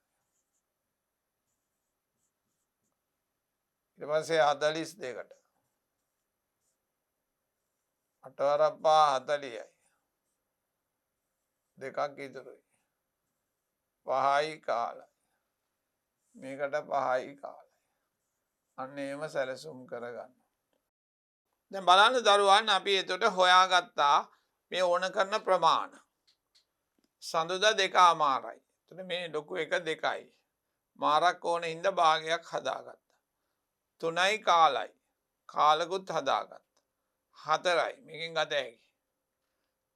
ඊට පස්සේ 42කට. 8 වරක් 5 40යි. දෙකක් ඉතුරුයි. 5යි කාලයි. මේකට 5යි කාලයි. අන්න එහෙම සැලසුම් කරගන්න. දැන් බලන්න දරුවන් අපි එතකොට හොයාගත්තා මේ ඕන කරන ප්‍රමාණ. සඳුදා 2:00මාරයි. එතකොට මේ ලොකු එක 2යි. මාරක් ඕන හින්දා භාගයක් හදාගත්තා. 3යි කාලයි. කාලකුත් හදාගත්තා. 4යි. මේකෙන් ගත හැකි.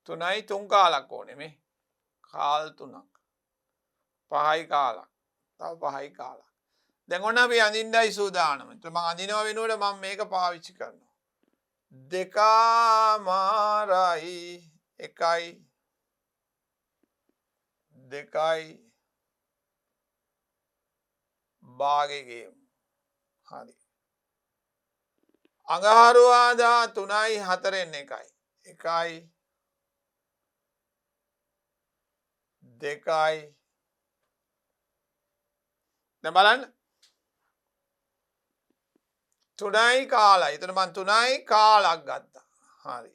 3යි 3 කාලක් ඕනේ මේ. කාල් 3ක්. 5යි කාලක්. තව 5යි කාලක්. දැන් ඔන්න අපි අඳින්නයි සූදානම. මම අඳිනව වෙනුවට මම මේක පාවිච්චි කරනවා. 2:00මාරයි 1යි 2යි භාගෙ ගේමු. හරි. අඟහරුවාදා 3යි 4න් 1යි. 1යි 2යි දැන් බලන්න 3යි කාලයි. එතන මම 3යි කාලක් ගත්තා. හරි.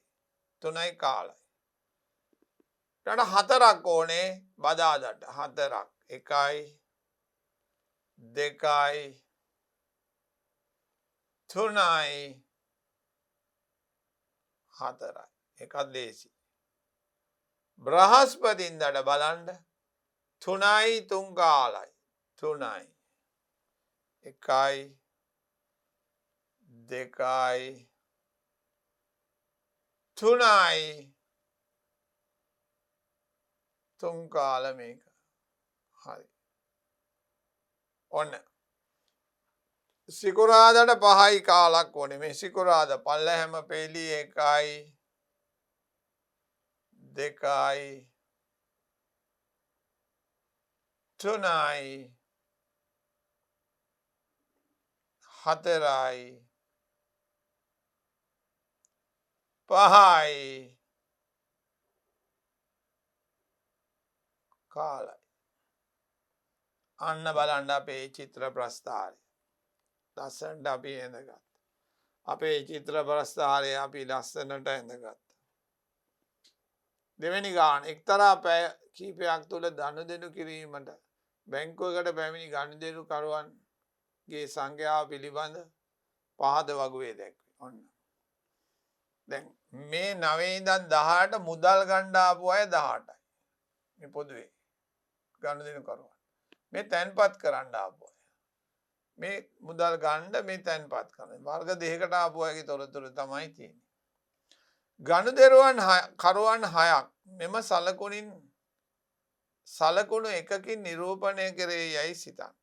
3යි කාලයි. ඊට 4ක් ඕනේ බදාදට. 4ක්. 1යි 2යි 3යි 4යි. එකක් දේසි. බ්‍රහස්පතින්දට බලන්න 3යි 3 කාලයි. 3යි 1යි 2යි 3යි 3 කාල මේක. හරි. ඔන්න. සිකුරාදට 5යි කාලක් ඕනේ. මේ සිකුරාද පල්ලහැම පෙළි 1යි 2යි 3යි 4යි 5යි කාලයි. අන්න බලන්න අපේ චිත්‍ර ප්‍රස්ථාරය. ලස්සනට අපි ඇඳගත්තා. අපේ චිත්‍ර ප්‍රස්ථාරය අපි ලස්සනට ඇඳගත්තා. දෙවෙනි ගාන එක්තරා පැය කීපයක් තුළ ගනුදෙනු කිරීමට බැංකුවකට පැමිණි ගනුදෙනුකරුවන්ගේ සංඛ්‍යාව පිළිබඳ පහත වගුවේ දැක්වේ. ඔන්න. දැන් මේ 9 ඉඳන් 18 මුදල් ගන්න ආපු අය 18යි. මේ පොදුවේ ගනුදෙනුකරුවන්. මේ තැන්පත් කරන්න ආපු අය. මේ මුදල් ගන්න මේ තැන්පත් කරන. වර්ග දෙකකට ආපු අයගේ තොරතුරු තමයි තියෙන්නේ. ගනුදෙනුවන් කරුවන් 6ක් මෙම සලකුණු එකකින් නිරූපණය කරේ යයි සිතන්න.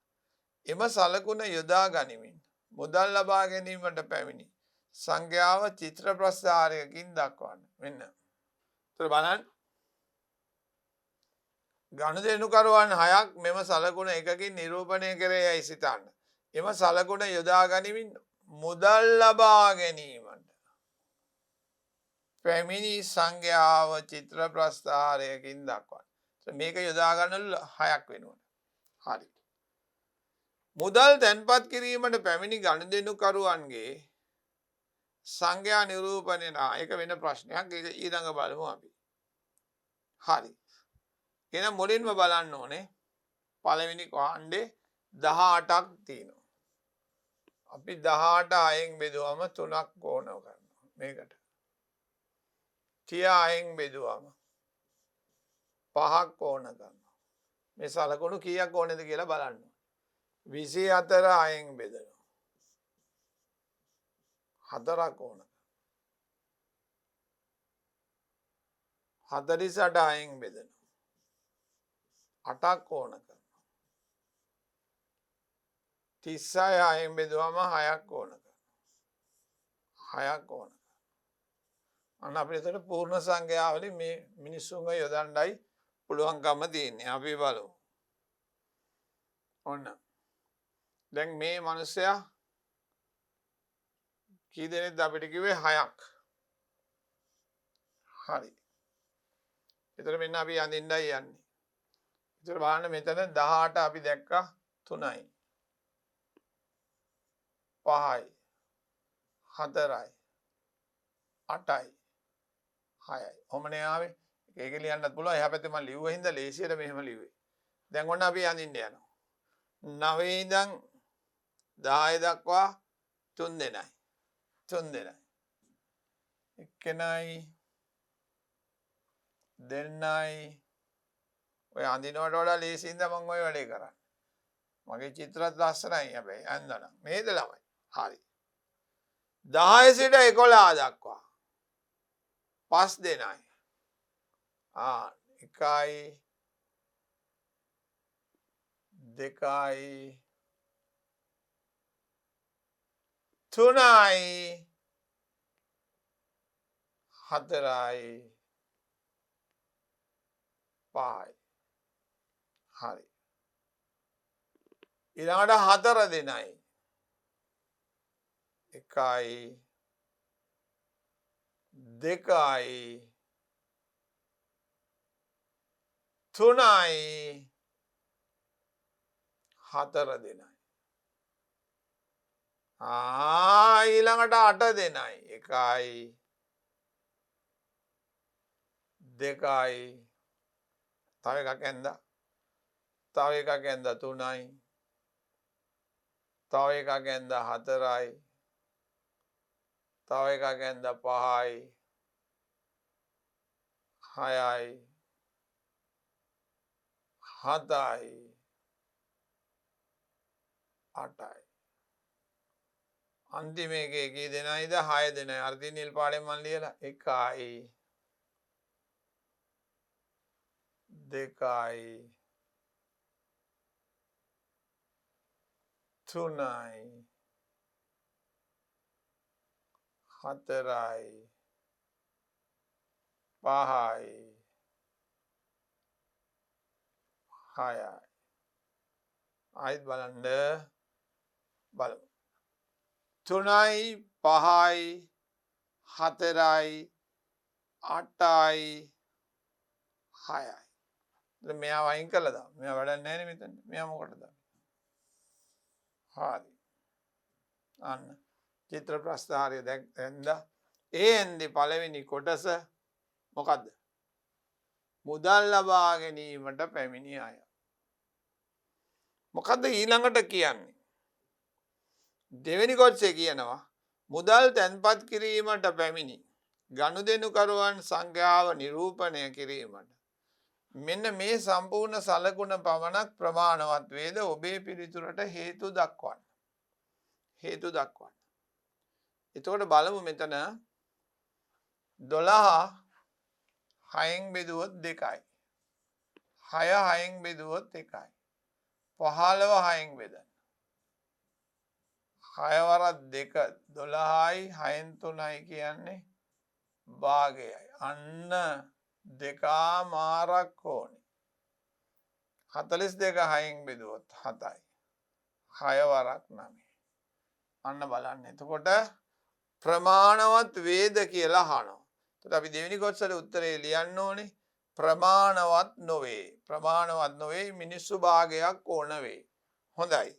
එම සලකුණ යොදා ගනිමින් මුදල් ලබා ගැනීමට පැමිණි සංඛ්‍යාව චිත්‍ර ප්‍රස්ථාරයකින් දක්වන්න. මෙන්න. ඒතර බලන්න. ගනුදෙනුකරුවන් 6ක් මෙම සලකුණ එකකින් නිරූපණය කරේ යයි සිතන්න. එම සලකුණ යොදා ගනිමින් මුදල් ලබා ගැනීමට පැමිණි සංඛ්‍යාව චිත්‍ර ප්‍රස්ථාරයකින් දක්වන්න. මේක යොදා ගන්නලු 6ක් වෙනවා. හරි. මුදල් තැන්පත් කිරීමට පැමිණි ගනුදෙනුකරුවන්ගේ සංඛ්‍යා නිරූපණය ඒක වෙන ප්‍රශ්නයක්. ඒක ඊළඟ බලමු අපි. හරි. එහෙනම් මුලින්ම බලන්න ඕනේ පළවෙනි කාණ්ඩේ 18ක් තියෙනවා. අපි 18 අයෙන් බෙදුවම 3ක් ඕන කරනවා. මේකට. 30 අයෙන් බෙදුවම 5ක් ඕන කරනවා. මේ සලකුණු කීයක් ඕනේද කියලා බලන්න. 24 අයෙන් බෙදනවා. 4ක් ඕන. 48 අයෙන් බෙදනවා. 8ක් ඕන කරනවා. 36 අයෙන් බෙදුවම 6ක් ඕන කරනවා. 6ක් ඕන. අන්න අපිට එතකොට පූර්ණ සංඛ්‍යාවලින් මේ මිනිස්සුන්ව යොදන්නයි පුළුවන්කම තියෙන්නේ. අපි බලමු. ඔන්න. දැන් මේ මිනිසයා කී දෙනෙක්ද අපිට කිව්වේ 6ක්. හරි. ඒතර මෙන්න අපි අඳින්නයි යන්නේ. ඒතර බලන්න මෙතන 18 අපි දැක්කා 3යි 5යි 4යි 8යි 6යි. ඔහමනේ ආවේ. ඒක ලියන්නත් පුළුවන්. එහා පැත්තේ මම ලිව්ව හින්දා ලේසියට මෙහෙම ලිව්වේ. දැන් ඔන්න අපි අඳින්න යනවා. 9 ඉඳන් 10 දක්වා 3 දෙනයි. 3 දෙනයි. එක්කෙනයි දෙන්නයි ඔය අඳිනවට වඩා ලේසියින්ද මම ඔය වැඩේ කරන්නේ. මගේ චිත්‍රත් ලස්සනයි හැබැයි අන්දනම්. මේද ළමයි. හරි. 10 සිට 11 දක්වා 5 දෙනයි. 1යි 2යි 3යි 4යි 5යි. හරි. ඊළඟට 4 දෙනයි. 1යි 2යි 3යි 4 දෙනයි. ඊළඟට 8 දෙනයි. 1යි 2යි තව එකක් ඇන්දා. තව එකක් ඇන්දා 3යි. තව එකක් ඇන්දා 4යි. තව එකක් ඇන්දා 5යි 6යි 7යි 8යි. අන්තිම එකේ කී දෙනයිද? 6 දෙනයි. අර තියෙන නිල් පාටෙන් මම ලියලා 1යි 2යි 3යි 4යි 5යි 6යි. ආයිත් බලන්න බලමු. 3යි 5යි 4යි 8යි 6යි. දැන් මෙයා වයින් කළා දාන්න. මෙයා වැඩක් නැහැ නේ මෙතන. මෙයා මොකටද? හරි. අන්න චිත්‍ර ප්‍රස්ථාරය දැක්කද? ඒෙන්දි පළවෙනි කොටස මොකද්ද? මුදල් ලබා ගැනීමට පැමිණි අය. මොකද්ද ඊළඟට කියන්නේ? දෙවෙනි කොටසේ කියනවා මුදල් තැන්පත් කිරීමට පැමිණි ගනුදෙනුකරුවන් සංඛ්‍යාව නිරූපණය කිරීමට මෙන්න මේ සම්පූර්ණ සලකුණ පමණක් ප්‍රමාණවත් වේද ඔබේ පිළිතුරට හේතු දක්වන්න. හේතු දක්වන්න. එතකොට බලමු මෙතන 12 6න් බෙදුවොත් 2යි. 6 6න් බෙදුවොත් 1යි. 15 6න් බෙදන්න. 6 වරක් 2 12යි 6න් 3යි කියන්නේ භාගයයි. අන්න දෙකමාරක් ඕනේ. 42 6න් බෙදුවොත් 7යි. 6 වරක් 9. අන්න බලන්න. එතකොට ප්‍රමාණවත් වේද කියලා අහනවා. එතකොට අපි දෙවෙනි කොටසට උත්තරේ ලියන්න ඕනේ. ප්‍රමාණවත් නොවේ. ප්‍රමාණවත් නොවේ මිනිස්සු භාගයක් ඕන වේ. හොඳයි.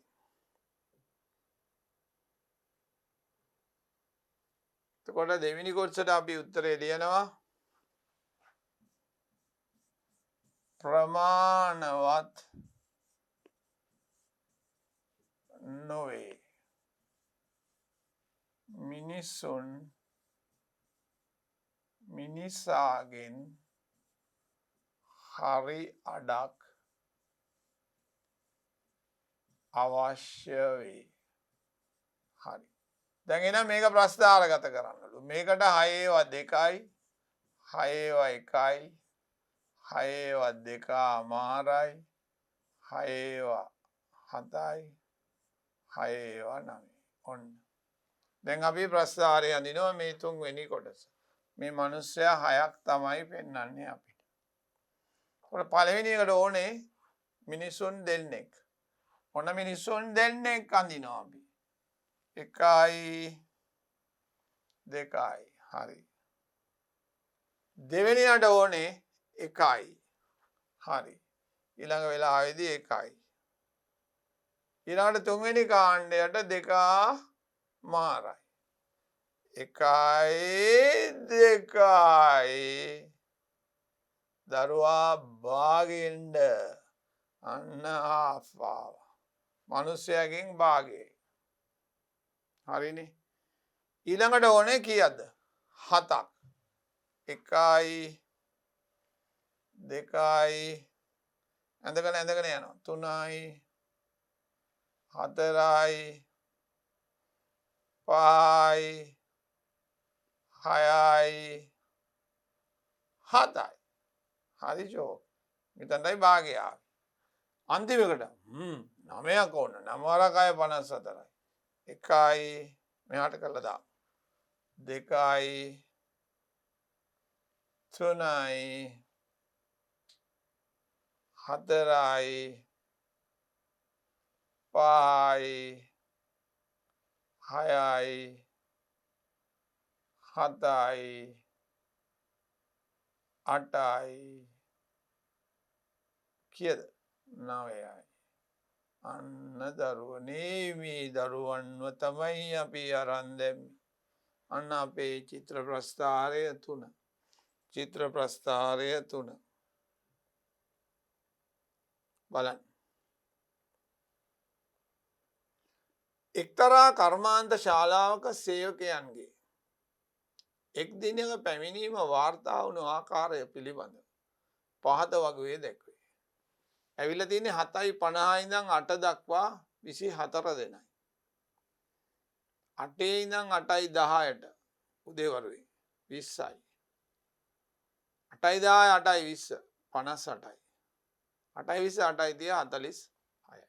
එතකොට දෙවෙනි කොටසට අපි උත්තරේ ලියනවා. ප්‍රමාණවත් නොවේ. මිනිසුන් මිනිසාගෙන් හරි අඩක් අවශ්‍ය වේ. හරි. දැන් එහෙනම් මේක ප්‍රස්ථාරගත කරන්නලු. මේකට 6 ඒවා 2යි 6 ඒවා 1යි 6 ඒවා 2මාරයි 6 ඒවා 7යි 6 ඒවා 9යි. ඔන්න. දැන් අපි ප්‍රස්ථාරය අඳිනවා මේ තුන්වෙනි කොටස. මේ මිනිස්සයා 6ක් තමයි පෙන්වන්නේ අපිට. ඔන්න පළවෙනි එකට ඕනේ මිනිසුන් දෙන්නෙක්. ඔන්න මිනිසුන් දෙන්නෙක් අඳිනවා අපි. 1යි 2යි. හරි. දෙවෙනියට ඕනේ 1යි. හරි. ඊළඟ වෙලාවේදී 1යි. ඊළඟට තුන්වෙනි කාණ්ඩයට 2 මාරයි. 1යි 2යි. දරුවා භාගෙන්ඩ අන්න ආෆාව. මනුස්සයකින් භාගේ. හරිනේ. ඊළඟට ඕනේ කීයද? 7ක්. 1යි 2යි ඇඳගෙන යනවා. 3යි 4යි 5යි 6යි 7යි. හරි ෂෝක්. මෙතනයි භාගය ආවේ. අන්තිමකට 9ක් ඕන. 9 54යි. 1යි මෙහාට කරලා දාන්න. 2යි 3යි 4යි 5යි 6යි 7යි 8යි කීයද? 9යි. අන්න දරුවනේ මේ දරුවන්ව තමයි අපි අරන් දැම්මේ. අන්න අපේ චිත්‍ර ප්‍රස්ථාරය 3. චිත්‍ර ප්‍රස්ථාරය 3. බලන්න. එක්තරා කර්මාන්ත ශාලාවක සේවකයන්ගේ එක් දිනක පැමිණීම වාර්තා වුණු ආකාරය පිළිබඳ පහත වගුවේ දැක්වේ. ඇවිල්ලා තියෙන්නේ 7:50 ඉඳන් 8 දක්වා 24 දෙනයි. 8 ඉඳන් 8:10ට උදේවරුේ 20යි. 8:10 8:20 58යි. 8:20 8:30 46යි.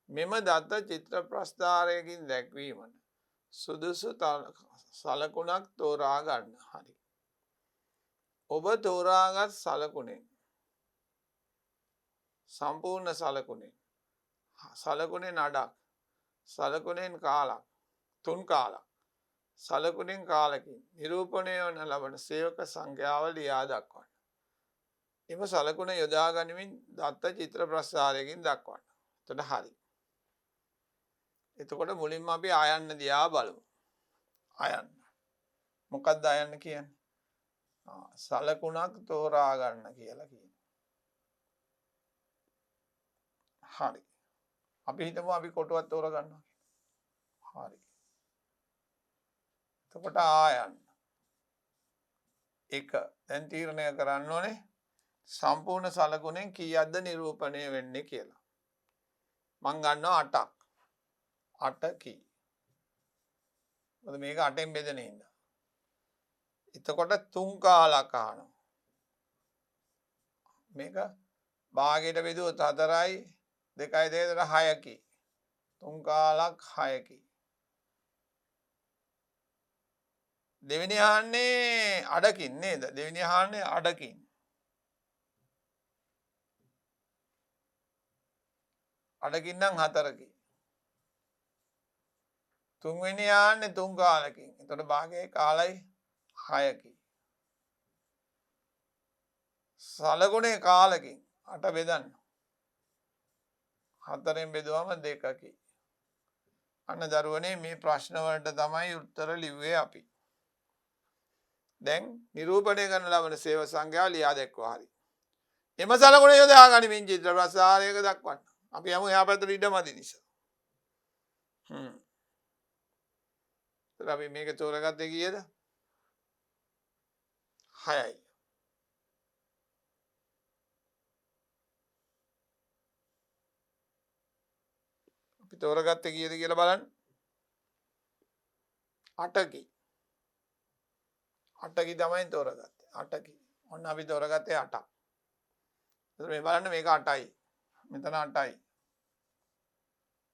මෙම දත්ත චිත්‍ර ප්‍රස්ථාරයකින් දැක්වීමට සුදුසු සලකුණක් තෝරා ගන්න. හරි. ඔබ තෝරාගත් සලකුණෙන් සම්පූර්ණ සලකුණෙන් අඩක්, සලකුණෙන් කාලක්, 3 කාලක්, සලකුණෙන් කාලකින් නිරූපණය වන ලබන සේවක සංඛ්‍යාව ලියා දක්වන්න. එම සලකුණ යොදා ගනිමින් දත්ත චිත්‍ර ප්‍රස්ථාරයකින් දක්වන්න. එතකොට හරි. එතකොට මුලින්ම අපි ආයන්න දිහා බලමු. ආයන්න. මොකක්ද ආයන්න කියන්නේ? සලකුණක් තෝරා ගන්න කියලා කියනවා. හරි. අපි හිතමු අපි කොටුවක් තෝරා ගන්නවා කියලා. හරි. එතකොට ආයන්න. 1. දැන් තීරණය කරන්න ඕනේ සම්පූර්ණ සලකුණෙන් කීයක්ද නිරූපණය වෙන්නේ කියලා. මං ගන්නවා 8ක්. 8 කී. මොකද මේක 8ෙන් බෙදෙන හින්දා. එතකොට 3 කාලක් අහනවා. මේක භාගයට බෙදුවොත් 4යි 2යි 2 6කි. 3 කාලක් 6කි. දෙවෙනි අහන්නේ අඩකින් නේද? දෙවෙනි අහන්නේ අඩකින්. අඩකින් නම් 4කි. තුන්වෙනි අහන්නේ 3 කාලකින්. එතකොට භාගයේ කාලයි 6කි. සලකුණේ කාලකින් 8 බෙදන්න. 4ෙන් බෙදුවම 2කි. අන්න දරුවනේ මේ ප්‍රශ්න වලට තමයි උත්තර ලිව්වේ අපි. දැන් නිරූපණය කරන ලබන සේව සංඛ්‍යාව ලියා දැක්වා. හරි. එම සලකුණ යොදා ගනිමින් චිත්‍ර ප්‍රස්ථාරයක දක්වන්න. අපි යමු එහා පැත්තට ඉඩමදි නිසා. අපි මේක තෝරගත්තේ කීයද? 6යි. අපි තෝරගත්තේ කීයද කියලා බලන්න. 8කි. 8කි තමයි තෝරගත්තේ. 8කි. ඔන්න අපි තෝරගත්තේ 8ක්. එතකොට මේ බලන්න මේක 8යි. මෙතන 8යි.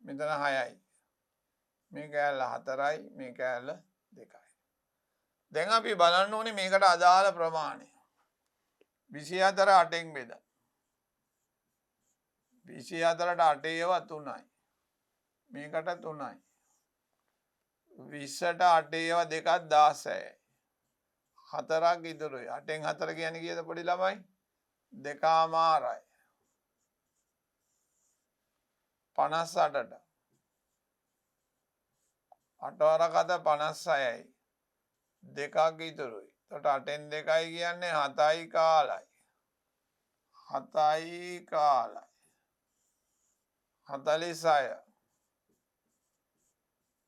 මෙතන 6යි. මේ කෑල්ල 4යි. මේ කෑල්ල 2යි. දැන් අපි බලන්න ඕනේ මේකට අදාළ ප්‍රමාණය. 24 8ෙන් බෙදන්න. 24ට 8 ඒවා 3යි. මේකට 3යි. 20ට 8 ඒවා දෙකක් 16යි. 4ක් ඉතුරුයි. 8න් 4 කියන්නේ කීයද පොඩි ළමයි? 2මාරයි. 58ට 8 වරක් 56යි. දෙකක් ඉතුරුයි. එතකොට 8න් 2යි කියන්නේ 7යි කාලයි. 7යි කාලයි. 46.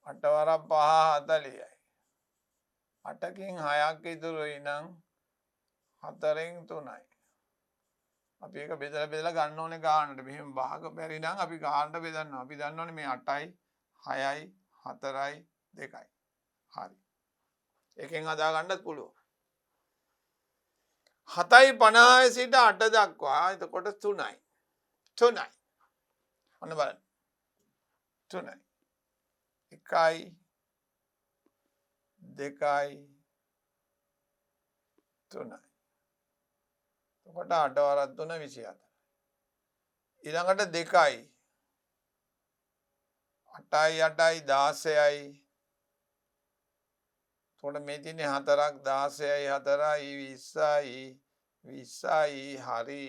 8 වරක් 5 40යි. 8කින් 6ක් ඉතුරුයි නම් 4න් 3යි. අපි ඒක බෙදලා ගන්න ඕනේ ගානට. මෙහෙම භාග බැරි නම් අපි ගානට බෙදන්නවා. අපි දන්නවනේ මේ 8යි 6යි 4යි 2යි. හරි. එකෙන් හදා ගන්නත් පුළුවන්. 7යි 50 සිට 8 දක්වා එතකොට 3යි. 3යි. ඔන්න බලන්න. 3යි. 1යි 2යි 3යි. එතකොට 8 වරක් 3 24. ඊළඟට 2යි 8යි 8යි 16යි. එතකොට මේ තියෙන්නේ 4ක් 16යි 4යි 20යි 20යි හරි.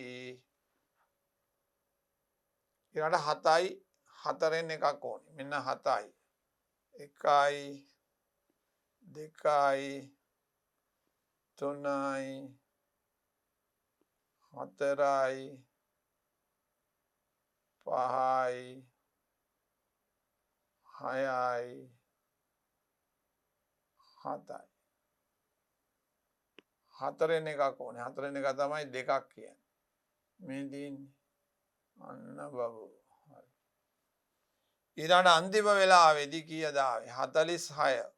ඊළඟට 7යි 4න් එකක් ඕනේ. මෙන්න 7යි 1යි 2යි 3යි 4යි 5යි 6යි 7යි. 4න් එකක් ඕනේ. 4න් එක තමයි 2ක් කියන්නේ. මේ දින්නේ අන්න බබු. හරි. ඊළඟ අන්තිම වෙලාවේදී කීයද ආවේ? 46.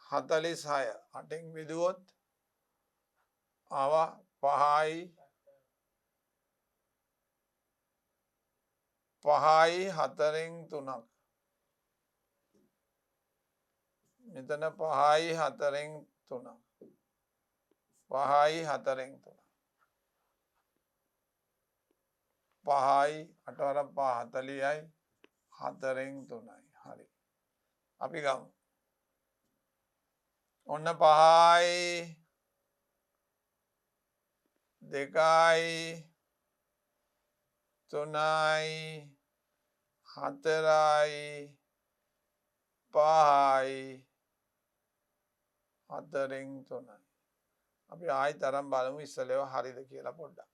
46 8න් බෙදුවොත් ආවා 5යි 4න් 3ක්. මෙතන 5යි 4න් 3ක්. 5යි 4න් 3ක්. 5යි 8 වරක් 5 40යි 4න් 3යි. හරි. අපි ගමු. ඔන්න 5යි 2යි 3යි 4යි 5යි 4න් 3යි. අපි ආයි තරම් බලමු ඉස්සෙල්ලා හරිද කියලා පොඩ්ඩක්.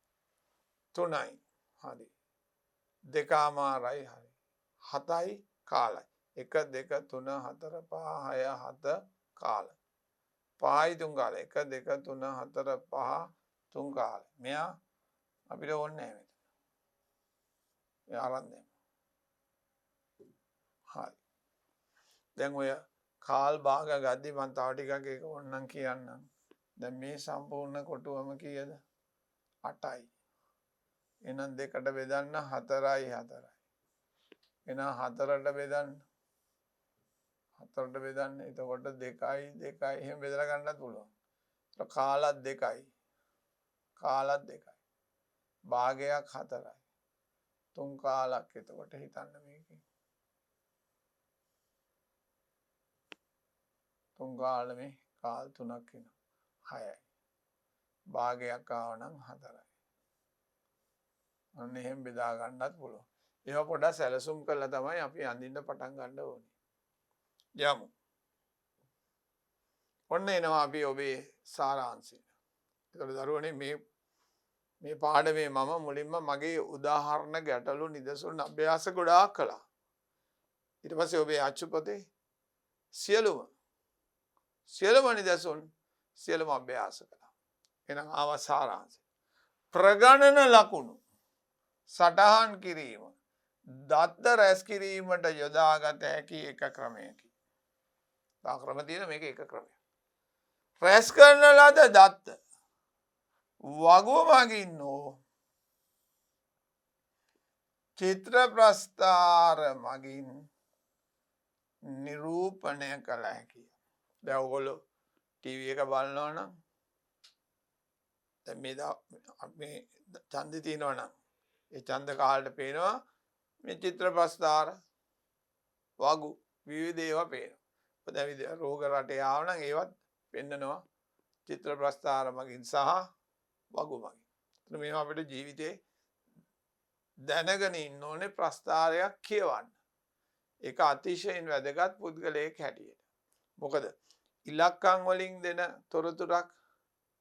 3යි හරි. 2මාරයි හරි. 7යි කාලයි. 1 2 3 4 5 6 7 කාලයි. 5යි 3 කාලයි. 1 2 3 4 5 3 කාලයි. මෙයා අපිට ඕනේ නැහැ මෙතන. මේ අරන් දෙන්න. හරි. දැන් ඔය කාල් භාග ගද්දි මම තව ටිකක් ඒක ඕනනම් කියන්නම්. දැන් මේ සම්පූර්ණ කොටුවම කීයද? 8යි. එහෙනම් 2ට බෙදන්න 4යි 4යි. එහෙනම් 4ට බෙදන්න 4ට බෙදන්න. එතකොට 2යි 2යි එහෙම බෙදලා ගන්නත් පුළුවන්. ඒක කාලත් 2යි. කාලත් 2යි. භාගයක් 4යි. 3 කාලක් එතකොට හිතන්න මේකේ. 3 කාලෙමේ කාල් 3ක් වෙනවා. 6යි. භාගයක් ආව නම් 4යි. අන්න එහෙම බෙදා ගන්නත් පුළුවන්. ඒවා පොඩ්ඩක් සැලසුම් කරලා තමයි අපි අඳින්න පටන් ගන්න ඕනේ. යමු. ඔන්න එනවා අපි ඔබේ සාරාංශය. ඒතකොට දරුවනේ මේ පාඩමේ මම මුලින්ම මගේ උදාහරණ ගැටලු නිදසුන් අභ්‍යාස ගොඩාක් කළා. ඊට පස්සේ ඔබේ අච්චු පොතේ සියලුම නිදසුන් සියලුම අභ්‍යාස කළා. එහෙනම් ආවා සාරාංශය. ප්‍රගණන ලකුණු සටහන් කිරීම දත්ත රැස් කිරීමට යොදාගත හැකි එක ක්‍රමයකි. තා ක්‍රම තියෙන මේක එක ක්‍රමයක්. රැස් කරන ලද දත්ත වගුව මගින් හෝ චිත්‍ර ප්‍රස්ථාර මගින් නිරූපණය කළ හැකිය. දැන් ඔයගොල්ලෝ ටීවී එක බලනවා නම් දැන් මේ ඡන්දේ තියෙනවා නම් ඒ ඡන්ද කාලේට පේනවා මේ චිත්‍ර ප්‍රස්ථාර වගු විවිධ ඒවා පේනවා. දැන් රෝග රටේ ආව නම් ඒවත් පෙන්නනවා චිත්‍ර ප්‍රස්ථාර මගින් සහ වගු මගින්. එතන මේවා අපිට ජීවිතේ දැනගෙන ඉන්න ඕනේ ප්‍රස්ථාරයක් කියවන්න. ඒක අතිශයින් වැදගත් පුද්ගලයෙක් හැටියට. මොකද ඉලක්කම් වලින් දෙන තොරතුරක්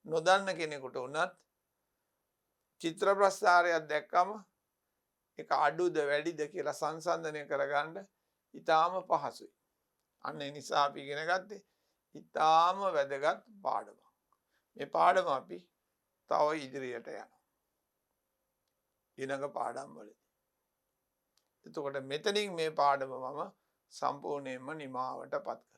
නොදන්න කෙනෙකුට උනත් චිත්‍ර ප්‍රස්ථාරයක් දැක්කම ඒක අඩුද වැඩිද කියලා සංසන්දනය කරගන්න ඉතාම පහසුයි. අන්න ඒ නිසා අපි ඉගෙන ගත්තේ ඉතාම වැදගත් පාඩමක්. මේ පාඩම අපි තව ඉදිරියට යනවා. ඊළඟ පාඩම් වලදී. එතකොට මෙතනින් මේ පාඩම මම සම්පූර්ණයෙන්ම නිමාවට පත්